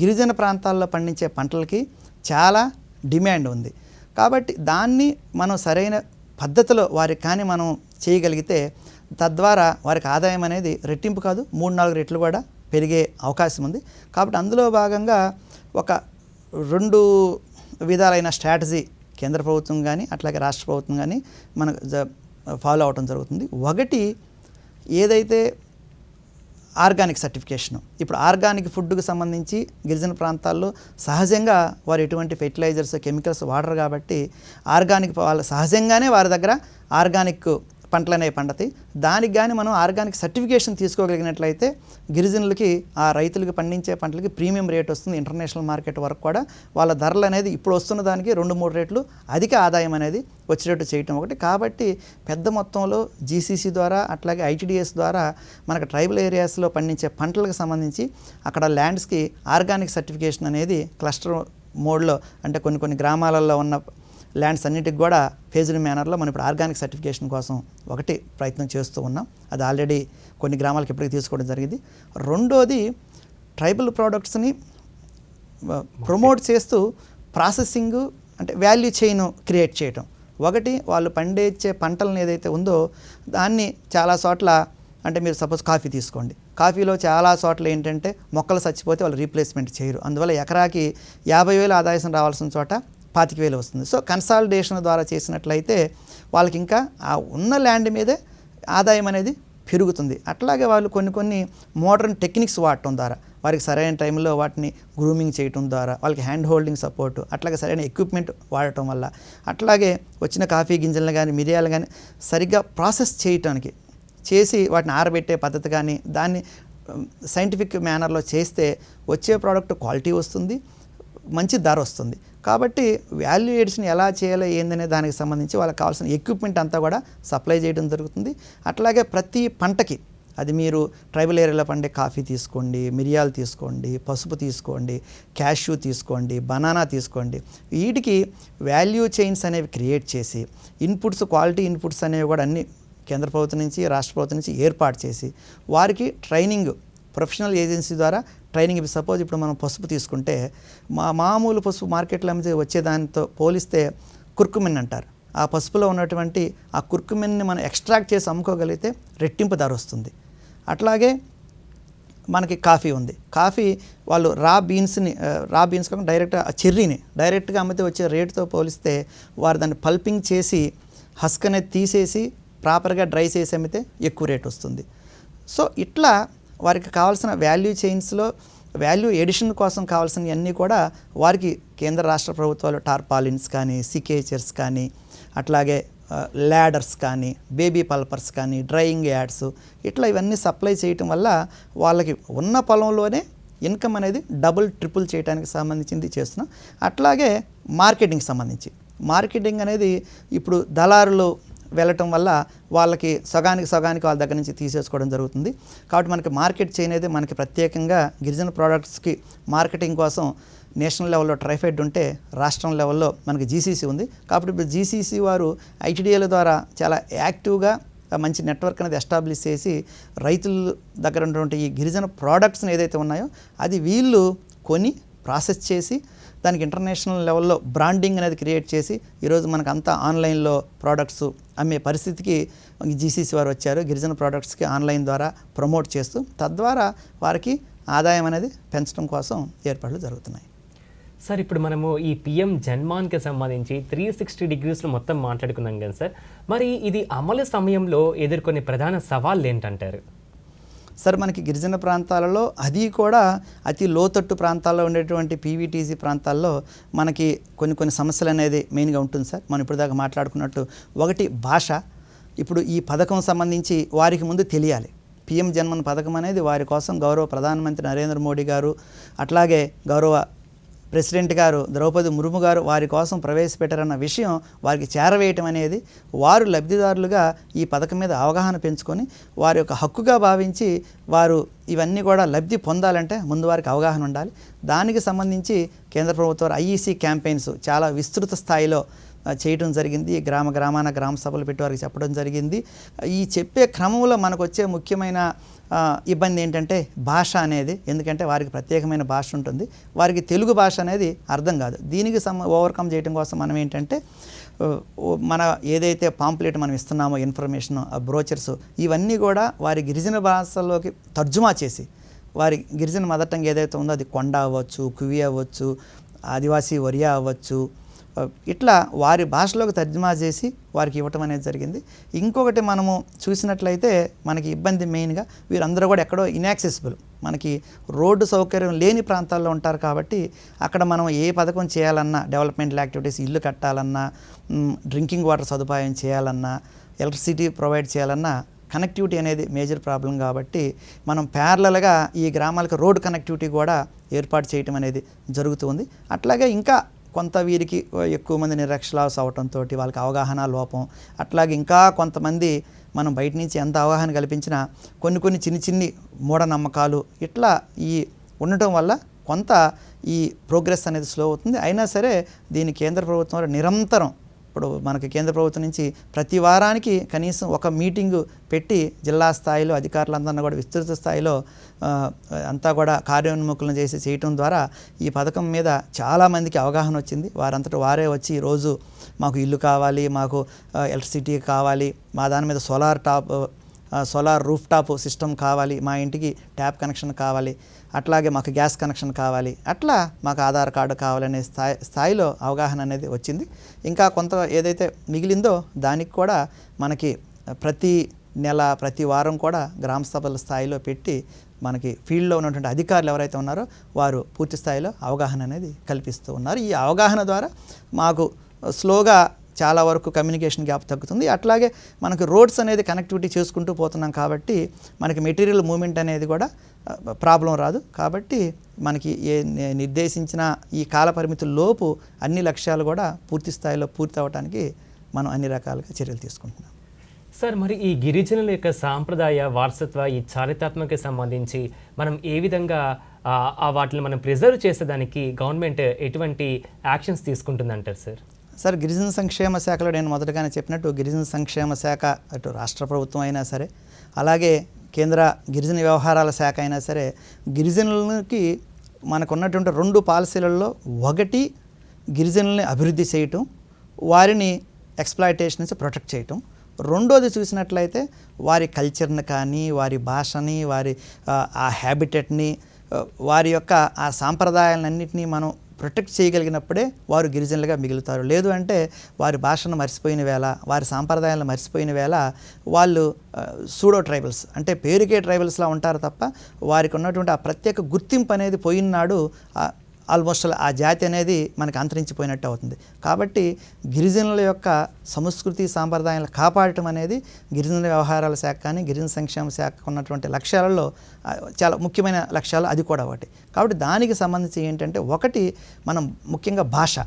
గిరిజన ప్రాంతాల్లో పండించే పంటలకి చాలా డిమాండ్ ఉంది. కాబట్టి దాన్ని మనం సరైన పద్ధతిలో వారికి కానీ మనం చేయగలిగితే తద్వారా వారికి ఆదాయం అనేది రెట్టింపు కాదు 3-4 రెట్లు కూడా పెరిగే అవకాశం ఉంది. కాబట్టి అందులో భాగంగా ఒక 2 విధాలైన స్ట్రాటజీ కేంద్ర ప్రభుత్వం కానీ అట్లాగే రాష్ట్ర ప్రభుత్వం కానీ మనకు ఫాలో అవడం జరుగుతుంది. ఒకటి ఏదైతే ఆర్గానిక్ సర్టిఫికేషను, ఇప్పుడు ఆర్గానిక్ ఫుడ్కి సంబంధించి గిరిజన ప్రాంతాల్లో సహజంగా వారు ఎటువంటి ఫెర్టిలైజర్స్ కెమికల్స్ వాడరు కాబట్టి ఆర్గానిక్ వాళ్ళ సహజంగానే వారి దగ్గర ఆర్గానిక్ పంటలు అనేవి పండుతాయి. దానికి కానీ మనం ఆర్గానిక్ సర్టిఫికేషన్ తీసుకోగలిగినట్లయితే గిరిజనులకి ఆ రైతులకు పండించే పంటలకి ప్రీమియం రేట్ వస్తుంది. ఇంటర్నేషనల్ మార్కెట్ వరకు కూడా వాళ్ళ ధరలు అనేది ఇప్పుడు వస్తున్న దానికి 2-3 రెట్లు అధిక ఆదాయం అనేది వచ్చేటట్టు చేయటం ఒకటి. కాబట్టి పెద్ద మొత్తంలో GCC ద్వారా అట్లాగే ITDS ద్వారా మనకు ట్రైబల్ ఏరియాస్లో పండించే పంటలకు సంబంధించి అక్కడ ల్యాండ్స్కి ఆర్గానిక్ సర్టిఫికేషన్ అనేది క్లస్టర్ మోడ్లో అంటే కొన్ని గ్రామాలలో ఉన్న ల్యాండ్స్ అన్నిటికి కూడా ఫేజ్డ్ మేనర్లో మనం ఇప్పుడు ఆర్గానిక్ సర్టిఫికేషన్ కోసం ఒకటి ప్రయత్నం చేస్తూ ఉన్నాం. అది ఆల్రెడీ కొన్ని గ్రామాలకు ఇప్పటికీ తీసుకోవడం జరిగింది. రెండోది ట్రైబల్ ప్రోడక్ట్స్ని ప్రమోట్ చేస్తూ ప్రాసెసింగ్ అంటే వాల్యూ చైన్ క్రియేట్ చేయటం. ఒకటి వాళ్ళు పండించే పంటలను ఏదైతే ఉందో దాన్ని చాలా చోట్ల అంటే మీరు సపోజ్ కాఫీ తీసుకోండి, కాఫీలో చాలా చోట్ల ఏంటంటే మొక్కలు చచ్చిపోతే వాళ్ళు రీప్లేస్మెంట్ చేయరు. అందువల్ల ఎకరాకి 50,000 ఆదాయం రావాల్సిన చోట 25,000 వస్తుంది. సో కన్సాలిడేషన్ ద్వారా చేసినట్లయితే వాళ్ళకి ఇంకా ఆ ఉన్న ల్యాండ్ మీదే ఆదాయం అనేది పెరుగుతుంది. అట్లాగే వాళ్ళు కొన్ని మోడర్న్ టెక్నిక్స్ వాడటం ద్వారా వారికి సరైన టైంలో వాటిని గ్రూమింగ్ చేయటం ద్వారా వాళ్ళకి హ్యాండ్ హోల్డింగ్ సపోర్టు అట్లాగే సరైన ఎక్విప్మెంట్ వాడటం వల్ల అట్లాగే వచ్చిన కాఫీ గింజలను కానీ మిరియాలు కానీ సరిగ్గా ప్రాసెస్ చేయటానికి చేసి వాటిని ఆరబెట్టే పద్ధతి కానీ దాన్ని సైంటిఫిక్ మేనర్లో చేస్తే వచ్చే ప్రోడక్ట్ క్వాలిటీ వస్తుంది, మంచి ధర వస్తుంది. కాబట్టి వాల్యూ ఎడిషన్ ఎలా చేయాలో ఏందనే దానికి సంబంధించి వాళ్ళకి కావాల్సిన ఎక్విప్మెంట్ అంతా కూడా సప్లై చేయడం జరుగుతుంది. అట్లాగే ప్రతి పంటకి అది మీరు ట్రైబల్ ఏరియాలో పండే కాఫీ తీసుకోండి, మిరియాలు తీసుకోండి, పసుపు తీసుకోండి, క్యాష్యూ తీసుకోండి, బనానా తీసుకోండి, వీటికి వాల్యూ చైన్స్ అనేవి క్రియేట్ చేసి ఇన్పుట్స్ క్వాలిటీ ఇన్పుట్స్ అనేవి కూడా అన్ని కేంద్ర ప్రభుత్వం నుంచి రాష్ట్ర ప్రభుత్వం నుంచి ఏర్పాటు చేసి వారికి ట్రైనింగ్ ప్రొఫెషనల్ ఏజెన్సీ ద్వారా ట్రైనింగ్. సపోజ్ ఇప్పుడు మనం పసుపు తీసుకుంటే మామూలు పసుపు మార్కెట్లో వచ్చే దానితో పోలిస్తే కుర్కుమిన్ అంటారు. ఆ పసుపులో ఉన్నటువంటి ఆ కుర్కుమిన్ని మనం ఎక్స్ట్రాక్ట్ చేసి అమ్ముకోగలిగితే రెట్టింపు ధర వస్తుంది. అట్లాగే మనకి కాఫీ ఉంది. కాఫీ వాళ్ళు రా బీన్స్ కాకుండా డైరెక్ట్గా ఆ చెర్రీని డైరెక్ట్గా అమ్మితే వచ్చే రేటుతో పోలిస్తే వారు దాన్ని పల్పింగ్ చేసి హస్క్ అనేది తీసేసి ప్రాపర్గా డ్రై చేసి అమ్మితే ఎక్కువ రేట్ వస్తుంది. సో ఇట్లా వారికి కావాల్సిన వాల్యూ చైన్స్లో వాల్యూ ఎడిషన్ కోసం కావాల్సినవన్నీ కూడా వారికి కేంద్ర రాష్ట్ర ప్రభుత్వాలు టార్పాలిన్స్ కానీ సికేచర్స్ కానీ అట్లాగే ల్యాడర్స్ కానీ బేబీ పల్పర్స్ కానీ డ్రైయింగ్ యాడ్స్ ఇట్లా ఇవన్నీ సప్లై చేయటం వల్ల వాళ్ళకి ఉన్న పొలంలోనే ఇన్కమ్ అనేది డబుల్ ట్రిపుల్ చేయడానికి సంబంధించింది చేస్తున్నాం. అట్లాగే మార్కెటింగ్ సంబంధించి మార్కెటింగ్ అనేది ఇప్పుడు దళారులు వెళ్ళటం వల్ల వాళ్ళకి సగానికి వాళ్ళ దగ్గర నుంచి తీసేసుకోవడం జరుగుతుంది. కాబట్టి మనకి మార్కెట్ చైన్ అనేది మనకి ప్రత్యేకంగా గిరిజన ప్రోడక్ట్స్కి మార్కెటింగ్ కోసం నేషనల్ లెవెల్లో ట్రైఫెడ్ ఉంటే రాష్ట్రం లెవెల్లో మనకి జీసీసీ ఉంది. కాబట్టి ఇప్పుడు జీసీసీ వారు ఐటీడీఏల ద్వారా చాలా యాక్టివ్గా మంచి నెట్వర్క్ అనేది ఎస్టాబ్లిష్ చేసి రైతుల దగ్గర ఉన్నటువంటి ఈ గిరిజన ప్రోడక్ట్స్ని ఏదైతే ఉన్నాయో అది వీళ్ళు కొని ప్రాసెస్ చేసి దానికి ఇంటర్నేషనల్ లెవెల్లో బ్రాండింగ్ అనేది క్రియేట్ చేసి ఈరోజు మనకు అంతా ఆన్లైన్లో ప్రోడక్ట్స్ అమ్మే పరిస్థితికి జీసీసీ వారు వచ్చారు. గిరిజన ప్రోడక్ట్స్కి ఆన్లైన్ ద్వారా ప్రమోట్ చేస్తూ తద్వారా వారికి ఆదాయం అనేది పెంచడం కోసం ఏర్పాట్లు జరుగుతున్నాయి. సార్, ఇప్పుడు మనము ఈ పిఎం జన్మాన్కి సంబంధించి 360 డిగ్రీస్లో మొత్తం మాట్లాడుకున్నాం కదా సార్, మరి ఇది అమలు సమయంలో ఎదుర్కొనే ప్రధాన సవాళ్ళు ఏంటంటారు? సార్, మనకి గిరిజన ప్రాంతాలలో అది కూడా అతి లోతట్టు ప్రాంతాల్లో ఉండేటువంటి పీవీటీసీ ప్రాంతాల్లో మనకి కొన్ని సమస్యలు అనేది మెయిన్గా ఉంటుంది సార్. మనం ఇప్పుడు దాకా మాట్లాడుకున్నట్టు ఒకటి భాష. ఇప్పుడు ఈ పథకం సంబంధించి వారికి ముందు తెలియాలి. పిఎం జన్మన్ పథకం అనేది వారి కోసం గౌరవ ప్రధానమంత్రి నరేంద్ర మోడీ గారు అట్లాగే గౌరవ ప్రెసిడెంట్ గారు ద్రౌపది ముర్ము గారు వారి కోసం ప్రవేశపెట్టారన్న విషయం వారికి చేరవేయటం అనేది వారు లబ్ధిదారులుగా ఈ పథకం మీద అవగాహన పెంచుకొని వారి యొక్క హక్కుగా భావించి వారు ఇవన్నీ కూడా లబ్ధి పొందాలంటే ముందు వారికి అవగాహన ఉండాలి. దానికి సంబంధించి కేంద్ర ప్రభుత్వం ఐఈసీ క్యాంపెయిన్స్ చాలా విస్తృత స్థాయిలో చేయడం జరిగింది. గ్రామాన గ్రామ సభలు పెట్టి వారికి చెప్పడం జరిగింది. ఈ చెప్పే క్రమంలో మనకు వచ్చే ముఖ్యమైన ఇబ్బంది ఏంటంటే భాష అనేది. ఎందుకంటే వారికి ప్రత్యేకమైన భాష ఉంటుంది, వారికి తెలుగు భాష అనేది అర్థం కాదు. దీనికి ఓవర్కమ్ చేయడం కోసం మనం ఏంటంటే మన ఏదైతే పాంప్లెట్ మనం ఇస్తున్నామో ఇన్ఫర్మేషన్, బ్రోచర్స్ ఇవన్నీ కూడా వారి గిరిజన భాషలోకి తర్జుమా చేసి వారి గిరిజన మదర్ టంగ్ ఏదైతే ఉందో అది కొండ అవ్వచ్చు, కువి అవ్వచ్చు, ఆదివాసీ ఒరియా అవ్వచ్చు, ఇట్లా వారి భాషలోకి తర్జుమా చేసి వారికి ఇవ్వటం అనేది జరిగింది. ఇంకొకటి మనము చూసినట్లయితే మనకి ఇబ్బంది మెయిన్గా వీరందరూ కూడా ఎక్కడో ఇన్యాక్సెసిబుల్, మనకి రోడ్డు సౌకర్యం లేని ప్రాంతాల్లో ఉంటారు. కాబట్టి అక్కడ మనం ఏ పథకం చేయాలన్నా, డెవలప్మెంటల్ యాక్టివిటీస్, ఇల్లు కట్టాలన్నా, డ్రింకింగ్ వాటర్ సదుపాయం చేయాలన్నా, ఎలక్ట్రిసిటీ ప్రొవైడ్ చేయాలన్నా కనెక్టివిటీ అనేది మేజర్ ప్రాబ్లం. కాబట్టి మనం ప్యారలల్గా ఈ గ్రామాలకు రోడ్ కనెక్టివిటీ కూడా ఏర్పాటు చేయటం అనేది జరుగుతుంది. అట్లాగే ఇంకా కొంత వీరికి ఎక్కువ మంది నిరక్షరాస్యులు అవటంతో వాళ్ళకి అవగాహన లోపం, అట్లాగే ఇంకా కొంతమంది మనం బయట నుంచి ఎంత అవగాహన కల్పించినా కొన్ని చిన్ని మూఢనమ్మకాలు ఇట్లా ఈ ఉండటం వల్ల కొంత ఈ ప్రోగ్రెస్ అనేది స్లో అవుతుంది. అయినా సరే దీన్ని కేంద్ర ప్రభుత్వం నిరంతరం, ఇప్పుడు మనకి కేంద్ర ప్రభుత్వం నుంచి ప్రతి వారానికి కనీసం ఒక మీటింగు పెట్టి జిల్లా స్థాయిలో అధికారులందరినీ కూడా విస్తృత స్థాయిలో అంతా కూడా కార్యోన్ముఖులను చేయటం ద్వారా ఈ పథకం మీద చాలామందికి అవగాహన వచ్చింది. వారంతటా వారే వచ్చి ఈరోజు మాకు ఇల్లు కావాలి, మాకు ఎలక్ట్రిసిటీ కావాలి, మా దాని మీద సోలార్ రూఫ్ టాప్ సిస్టమ్ కావాలి, మా ఇంటికి ట్యాప్ కనెక్షన్ కావాలి, అట్లాగే మాకు గ్యాస్ కనెక్షన్ కావాలి, అట్లా మాకు ఆధార్ కార్డు కావాలనే స్థాయిలో అవగాహన అనేది వచ్చింది. ఇంకా కొంత ఏదైతే మిగిలిందో దానికి కూడా మనకి ప్రతి నెల ప్రతి వారం కూడా గ్రామ సభల స్థాయిలో పెట్టి మనకి ఫీల్డ్లో ఉన్నటువంటి అధికారులు ఎవరైతే ఉన్నారో వారు పూర్తి స్థాయిలో అవగాహన అనేది కల్పిస్తూ ఉన్నారు. ఈ అవగాహన ద్వారా మాకు స్లోగా చాలా వరకు కమ్యూనికేషన్ గ్యాప్ తగ్గుతుంది. అట్లాగే మనకు రోడ్స్ అనేది కనెక్టివిటీ చేసుకుంటూ పోతున్నాం కాబట్టి మనకి మెటీరియల్ మూవ్మెంట్ అనేది కూడా ప్రాబ్లం రాదు. కాబట్టి మనకి నిర్దేశించిన ఈ కాల పరిమితుల్లోపు అన్ని లక్ష్యాలు కూడా పూర్తి స్థాయిలో పూర్తి అవ్వడానికి మనం అన్ని రకాలుగా చర్యలు తీసుకుంటున్నాం. సార్, మరి ఈ గిరిజనుల యొక్క సాంప్రదాయ వారసత్వ ఈ చారిత్రాత్మక సంబంధించి మనం ఏ విధంగా వాటిని మనం ప్రిజర్వ్ చేసేదానికి గవర్నమెంట్ ఎటువంటి యాక్షన్స్ తీసుకుంటుందంటారు సార్? సార్, గిరిజన సంక్షేమ శాఖలో నేను మొదటగానే చెప్పినట్టు గిరిజన సంక్షేమ శాఖ అటు రాష్ట్ర ప్రభుత్వం అయినా సరే, అలాగే కేంద్ర గిరిజన వ్యవహారాల శాఖ అయినా సరే, గిరిజనులకి మనకున్నటువంటి 2 పాలసీలలో ఒకటి గిరిజనుల్ని అభివృద్ధి చేయటం, వారిని ఎక్స్ప్లాయిటేషన్ నుంచి ప్రొటెక్ట్ చేయటం. రెండోది చూసినట్లయితే వారి కల్చర్ని కానీ, వారి భాషని, వారి ఆ హ్యాబిటెట్ని, వారి యొక్క ఆ సాంప్రదాయాలన్నింటినీ మనం ప్రొటెక్ట్ చేయగలిగినప్పుడే వారు గిరిజనులుగా మిగులుతారు. లేదు అంటే వారి భాషను మర్చిపోయిన వేళ, వారి సాంప్రదాయాలను మర్చిపోయిన వేళ వాళ్ళు సూడో ట్రైబల్స్ అంటే పేరుకే ట్రైబల్స్లా ఉంటారు తప్ప వారికి ఉన్నటువంటి ఆ ప్రత్యేక గుర్తింపు అనేది పోయినాడు ఆల్మోస్ట్ ఆ జాతి అనేది మనకు అంతరించిపోయినట్టు అవుతుంది. కాబట్టి గిరిజనుల యొక్క సంస్కృతి సాంప్రదాయాలను కాపాడటం అనేది గిరిజన వ్యవహారాల శాఖ కానీ గిరిజన సంక్షేమ శాఖకు ఉన్నటువంటి లక్ష్యాలలో చాలా ముఖ్యమైన లక్ష్యాలు అది కూడా ఒకటి. కాబట్టి దానికి సంబంధించి ఏంటంటే ఒకటి మనం ముఖ్యంగా భాష,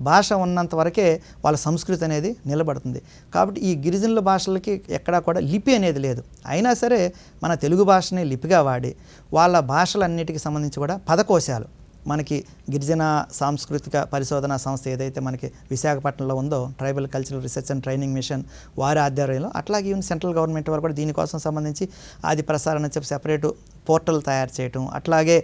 భాష ఉన్నంత వరకే వాళ్ళ సంస్కృతి అనేది నిలబడుతుంది. కాబట్టి ఈ గిరిజనుల భాషలకి ఎక్కడా కూడా లిపి అనేది లేదు. అయినా సరే మన తెలుగు భాషని లిపిగా వాడి వాళ్ళ భాషలన్నిటికీ సంబంధించి కూడా పదకోశాలు మనకి గిరిజన సాంస్కృతిక పరిశోధన సంస్థ ఏదైతే మనకి విశాఖపట్నంలో ఉందో, tribal cultural research and training mission వారి ఆధ్వర్యంలో, అట్లాగే ఈవెన్ సెంట్రల్ గవర్నమెంట్ వారు కూడా దీనికోసం సంబంధించి ఆది ప్రసారణ అని చెప్పి సెపరేటు పోర్టల్ తయారు చేయటం, అట్లాగే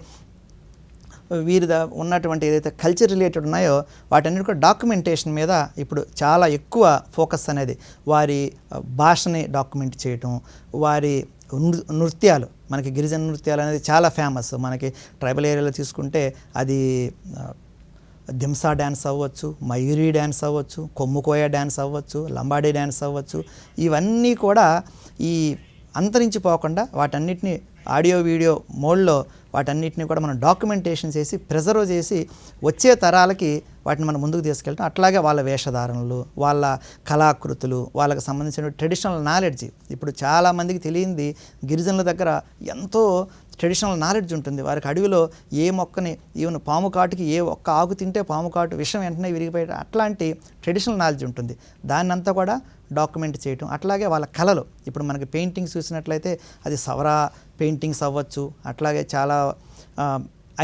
వీరి ఉన్నటువంటి ఏదైతే కల్చర్ రిలేటెడ్ ఉన్నాయో వాటన్నిటి కూడా డాక్యుమెంటేషన్ మీద ఇప్పుడు చాలా ఎక్కువ ఫోకస్ అనేది, వారి భాషని డాక్యుమెంట్ చేయటం, వారి నృత్యాలు, మనకి గిరిజన నృత్యాలు అనేది చాలా ఫేమస్. మనకి ట్రైబల్ ఏరియాలో తీసుకుంటే అది దింసా డ్యాన్స్ అవ్వచ్చు, మయూరి డ్యాన్స్ అవ్వచ్చు, కొమ్ముకోయ డ్యాన్స్ అవ్వచ్చు, లంబాడీ డ్యాన్స్ అవ్వచ్చు, ఇవన్నీ కూడా ఈ అంతరించిపోకుండా వాటన్నిటిని ఆడియో వీడియో మోడ్లో వాటన్నిటిని కూడా మనం డాక్యుమెంటేషన్ చేసి ప్రిజర్వ్ చేసి వచ్చే తరాలకి వాటిని మనం ముందుకు తీసుకెళ్తాం. అట్లాగే వాళ్ళ వేషధారణలు, వాళ్ళ కళాకృతులు, వాళ్ళకి సంబంధించిన ట్రెడిషనల్ నాలెడ్జ్. ఇప్పుడు చాలామందికి తెలియంది గిరిజనుల దగ్గర ఎంతో ట్రెడిషనల్ నాలెడ్జ్ ఉంటుంది. వారికి అడవిలో ఏ మొక్కని, ఈవెన్ పాము కాటుకి ఏ ఒక్క ఆకు తింటే పాము కాటు విషం వెంటనే విరిగిపోయే అట్లాంటి ట్రెడిషనల్ నాలెడ్జ్ ఉంటుంది. దాన్నంతా కూడా డాక్యుమెంట్ చేయటం. అట్లాగే వాళ్ళ కళలు, ఇప్పుడు మనకి పెయింటింగ్స్ చూసినట్లయితే అది సవరా పెయింటింగ్స్ అవ్వచ్చు, అట్లాగే చాలా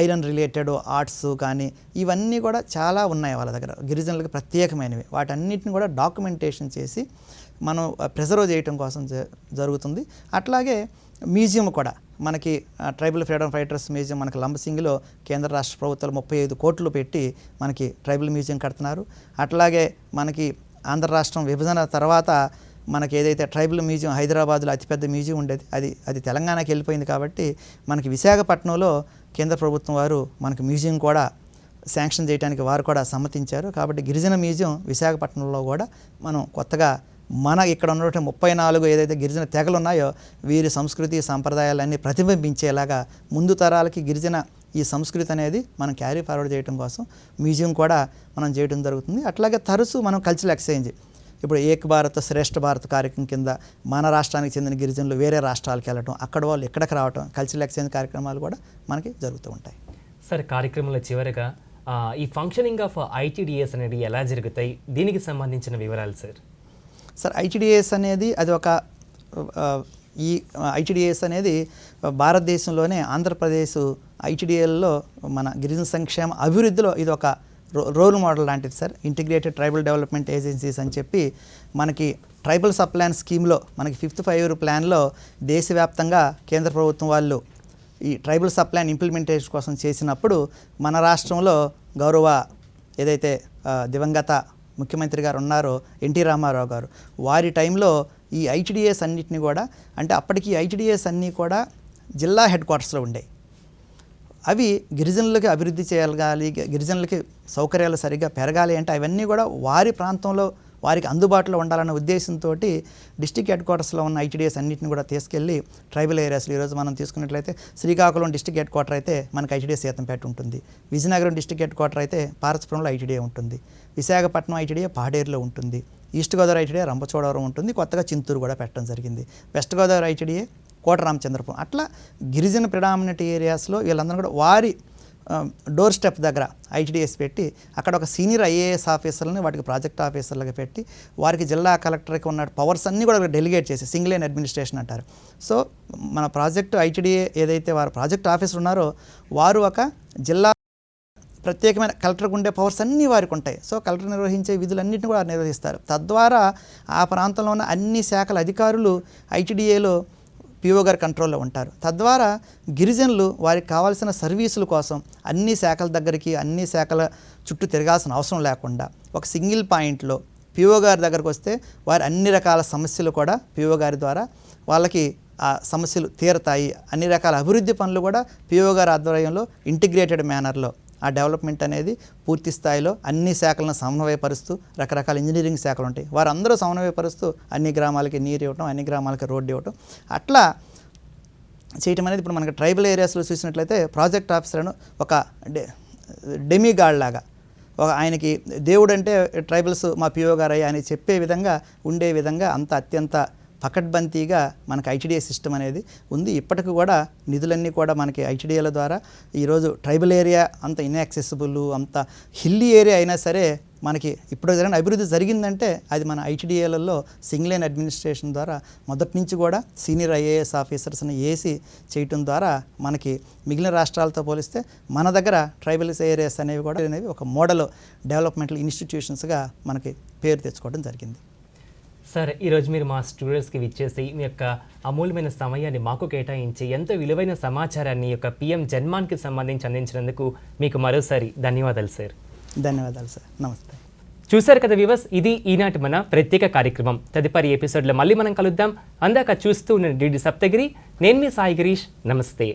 ఐరన్ రిలేటెడ్ ఆర్ట్స్ కానీ ఇవన్నీ కూడా చాలా ఉన్నాయి వాళ్ళ దగ్గర, గిరిజనులకు ప్రత్యేకమైనవి. వాటన్నిటిని కూడా డాక్యుమెంటేషన్ చేసి మనం ప్రిజర్వ్ చేయటం కోసం జరుగుతుంది. అట్లాగే మ్యూజియం కూడా మనకి ట్రైబల్ ఫ్రీడమ్ ఫైటర్స్ మ్యూజియం మనకి లంబసింగిలో కేంద్ర రాష్ట్ర ప్రభుత్వాలు 35 కోట్లు పెట్టి మనకి ట్రైబల్ మ్యూజియం కడుతున్నారు. అట్లాగే మనకి ఆంధ్ర రాష్ట్రం విభజన తర్వాత మనకి ఏదైతే ట్రైబల్ మ్యూజియం హైదరాబాద్లో అతిపెద్ద మ్యూజియం ఉండేది, అది తెలంగాణకి వెళ్ళిపోయింది. కాబట్టి మనకి విశాఖపట్నంలో కేంద్ర ప్రభుత్వం వారు మనకి మ్యూజియం కూడా శాంక్షన్ చేయడానికి వారు కూడా సమ్మతించారు. కాబట్టి గిరిజన మ్యూజియం విశాఖపట్నంలో కూడా మనం కొత్తగా మన ఇక్కడ ఉన్నటువంటి 34 ఏదైతే గిరిజన తెగలు ఉన్నాయో వీరి సంస్కృతి సంప్రదాయాలన్నీ ప్రతిబింబించేలాగా ముందు తరాలకి గిరిజన ఈ సంస్కృతి అనేది మనం క్యారీ ఫార్వర్డ్ చేయడం కోసం మ్యూజియం కూడా మనం చేయడం జరుగుతుంది. అట్లాగే తరచూ మనం కల్చరల్ ఎక్స్చేంజ్, ఇప్పుడు ఏక్ భారత్ శ్రేష్ఠ భారత్ కార్యక్రమం కింద మన రాష్ట్రానికి చెందిన గిరిజనులు వేరే రాష్ట్రాలకు వెళ్ళటం, అక్కడ వాళ్ళు ఇక్కడికి రావటం, కల్చరల్ ఎక్స్చేంజ్ కార్యక్రమాలు కూడా మనకి జరుగుతూ ఉంటాయి. సార్, కార్యక్రమంలో చివరిగా ఈ ఫంక్షనింగ్ ఆఫ్ ఐటీడీఎస్ అనేది ఎలా జరుగుతాయి, దీనికి సంబంధించిన వివరాలు సార్. సార్, ఐటీడీఎస్ అనేది అది ఒక ఈ ఐటీడీఎస్ అనేది భారతదేశంలోనే ఆంధ్రప్రదేశ్ ఐటీడీఎల్లో మన గిరిజన సంక్షేమ అభివృద్ధిలో ఇది ఒక రోల్ మోడల్ లాంటిది sir. Integrated tribal development agencies అని చెప్పి మనకి ట్రైబల్ సబ్ ప్లాన్ స్కీమ్లో మనకి 5th 5-year ప్లాన్లో దేశవ్యాప్తంగా కేంద్ర ప్రభుత్వం వాళ్ళు ఈ ట్రైబల్ సబ్ ప్లాన్ ఇంప్లిమెంటేషన్ కోసం చేసినప్పుడు మన రాష్ట్రంలో గౌరవ ఏదైతే దివంగత ముఖ్యమంత్రి గారు ఉన్నారో ఎన్టీ రామారావు గారు, వారి టైంలో ఈ ఐటీడీఎస్ అన్నిటిని కూడా, అంటే అప్పటికి ఐటీడీఎస్ అన్నీ కూడా జిల్లా హెడ్ క్వార్టర్స్లో ఉండేవి. అవి గిరిజనులకి అభివృద్ధి చేయగలగాలి, గిరిజనులకి సౌకర్యాలు సరిగ్గా పెరగాలి అంటే అవన్నీ కూడా వారి ప్రాంతంలో వారికి అందుబాటులో ఉండాలన్న ఉద్దేశంతో డిస్టిక్ హెడ్ క్వార్టర్స్లో ఉన్న ఐటీడీఎస్ అన్నింటిని కూడా తీసుకెళ్ళి ట్రైబల్ ఏరియాస్లో ఈరోజు మనం తీసుకున్నట్లయితే శ్రీకాకుళం డిస్టిక్ హెడ్ క్వార్టర్ అయితే మనకి ఐటీడీఎస్ సీతంపేట ఉంటుంది, విజయనగరం డిస్టిక్ హెడ్ క్వార్టర్ అయితే పార్వతీపురంలో ఐటీడీఏ ఉంటుంది, విశాఖపట్నం ఐటీడీఏ పాడేరులో ఉంటుంది, ఈస్ట్ గోదావరి ఐటీడీఏ రంపచోడవరం ఉంటుంది, కొత్తగా చింతూరు కూడా పెట్టడం జరిగింది, వెస్ట్ గోదావరి ఐటీడీఏ కోటరామచంద్రపురం. అట్లా గిరిజన ప్రిడామినెంట్ ఏరియాస్లో వీళ్ళందరూ కూడా వారి డోర్ స్టెప్ దగ్గర ఐటీడీఎస్ పెట్టి అక్కడ ఒక సీనియర్ ఐఏఎస్ ఆఫీసర్లని వాటికి ప్రాజెక్ట్ ఆఫీసర్లుగా పెట్టి వారికి జిల్లా కలెక్టర్కి ఉన్న పవర్స్ అన్నీ కూడా డెలిగేట్ చేసి సింగిల్ లైన్ అడ్మినిస్ట్రేషన్ అంటారు. సో మన ప్రాజెక్టు ఐటీడీఏ ఏదైతే వారు ప్రాజెక్ట్ ఆఫీసర్ ఉన్నారో వారు ఒక జిల్లా ప్రత్యేకమైన కలెక్టర్కి ఉండే పవర్స్ అన్నీ వారికి ఉంటాయి. సో కలెక్టర్ నిర్వహించే విధులన్నింటినీ కూడా నిర్వహిస్తారు. తద్వారా ఆ ప్రాంతంలో ఉన్న అన్ని శాఖల అధికారులు ఐటీడీఏలో పిఓ గారి కంట్రోల్లో ఉంటారు. తద్వారా గిరిజనులు వారికి కావాల్సిన సర్వీసుల కోసం అన్ని శాఖల దగ్గరికి అన్ని శాఖల చుట్టూ తిరగాల్సిన అవసరం లేకుండా ఒక సింగిల్ పాయింట్లో పిఓ గారి దగ్గరకు వస్తే వారి అన్ని రకాల సమస్యలు కూడా పిఓ గారి ద్వారా వాళ్ళకి ఆ సమస్యలు తీరతాయి. అన్ని రకాల అభివృద్ధి పనులు కూడా పిఓ గారి ఆధ్వర్యంలో ఇంటిగ్రేటెడ్ మేనర్లో ఆ డెవలప్మెంట్ అనేది పూర్తి స్థాయిలో అన్ని శాఖలను సమన్వయపరుస్తూ, రకరకాల ఇంజనీరింగ్ శాఖలు ఉంటాయి వారందరూ సమన్వయపరుస్తూ అన్ని గ్రామాలకి నీరు ఇవ్వటం, అన్ని గ్రామాలకి రోడ్డు ఇవ్వటం, అట్లా చేయటం అనేది ఇప్పుడు మనకి ట్రైబల్ ఏరియాస్లో చూసినట్లయితే ప్రాజెక్ట్ ఆఫీసర్ను ఒక డెమిగాడ్ లాగా ఆయనకి దేవుడు అంటే ట్రైబల్స్ మా పిఓ గారు అని చెప్పే విధంగా ఉండే విధంగా అంత అత్యంత పకడ్బందీగా మనకి ఐటీడీఏ సిస్టమ్ అనేది ఉంది. ఇప్పటికి కూడా నిధులన్నీ కూడా మనకి ఐటీడీఏల ద్వారా ఈరోజు ట్రైబల్ ఏరియా అంత ఇన్యాక్సెసిబుల్, అంత హిల్లీ ఏరియా అయినా సరే మనకి ఇప్పుడు జరిగిన అభివృద్ధి జరిగిందంటే అది మన ఐటీడీఏలలో సింగిల్ లైన్ అడ్మినిస్ట్రేషన్ ద్వారా మొదటి నుంచి కూడా సీనియర్ ఐఏఎస్ ఆఫీసర్స్ని ఏసీ చేయటం ద్వారా మనకి మిగిలిన రాష్ట్రాలతో పోలిస్తే మన దగ్గర ట్రైబల్ ఏరియాస్ అనేవి కూడా ఒక మోడల్ డెవలప్మెంటల్ ఇన్స్టిట్యూషన్స్గా మనకి పేరు తెచ్చుకోవడం జరిగింది. సార్, ఈరోజు మీరు మా స్టూడెంట్స్కి విచ్చేసి మీ యొక్క అమూల్యమైన సమయాన్ని మాకు కేటాయించి ఎంతో విలువైన సమాచారాన్ని యొక్క పిఎం జన్మాన్కి సంబంధించి అందించినందుకు మీకు మరోసారి ధన్యవాదాలు సార్. ధన్యవాదాలు సార్. నమస్తే. చూశారు కదా వ్యూవర్స్, ఇది ఈనాటి మన ప్రత్యేక కార్యక్రమం. తదుపరి ఎపిసోడ్లో మళ్ళీ మనం కలుద్దాం. అందాక చూస్తూ ఉన్న డిడి సప్తగిరి. నేను మీ సాయి గిరీష్. నమస్తే.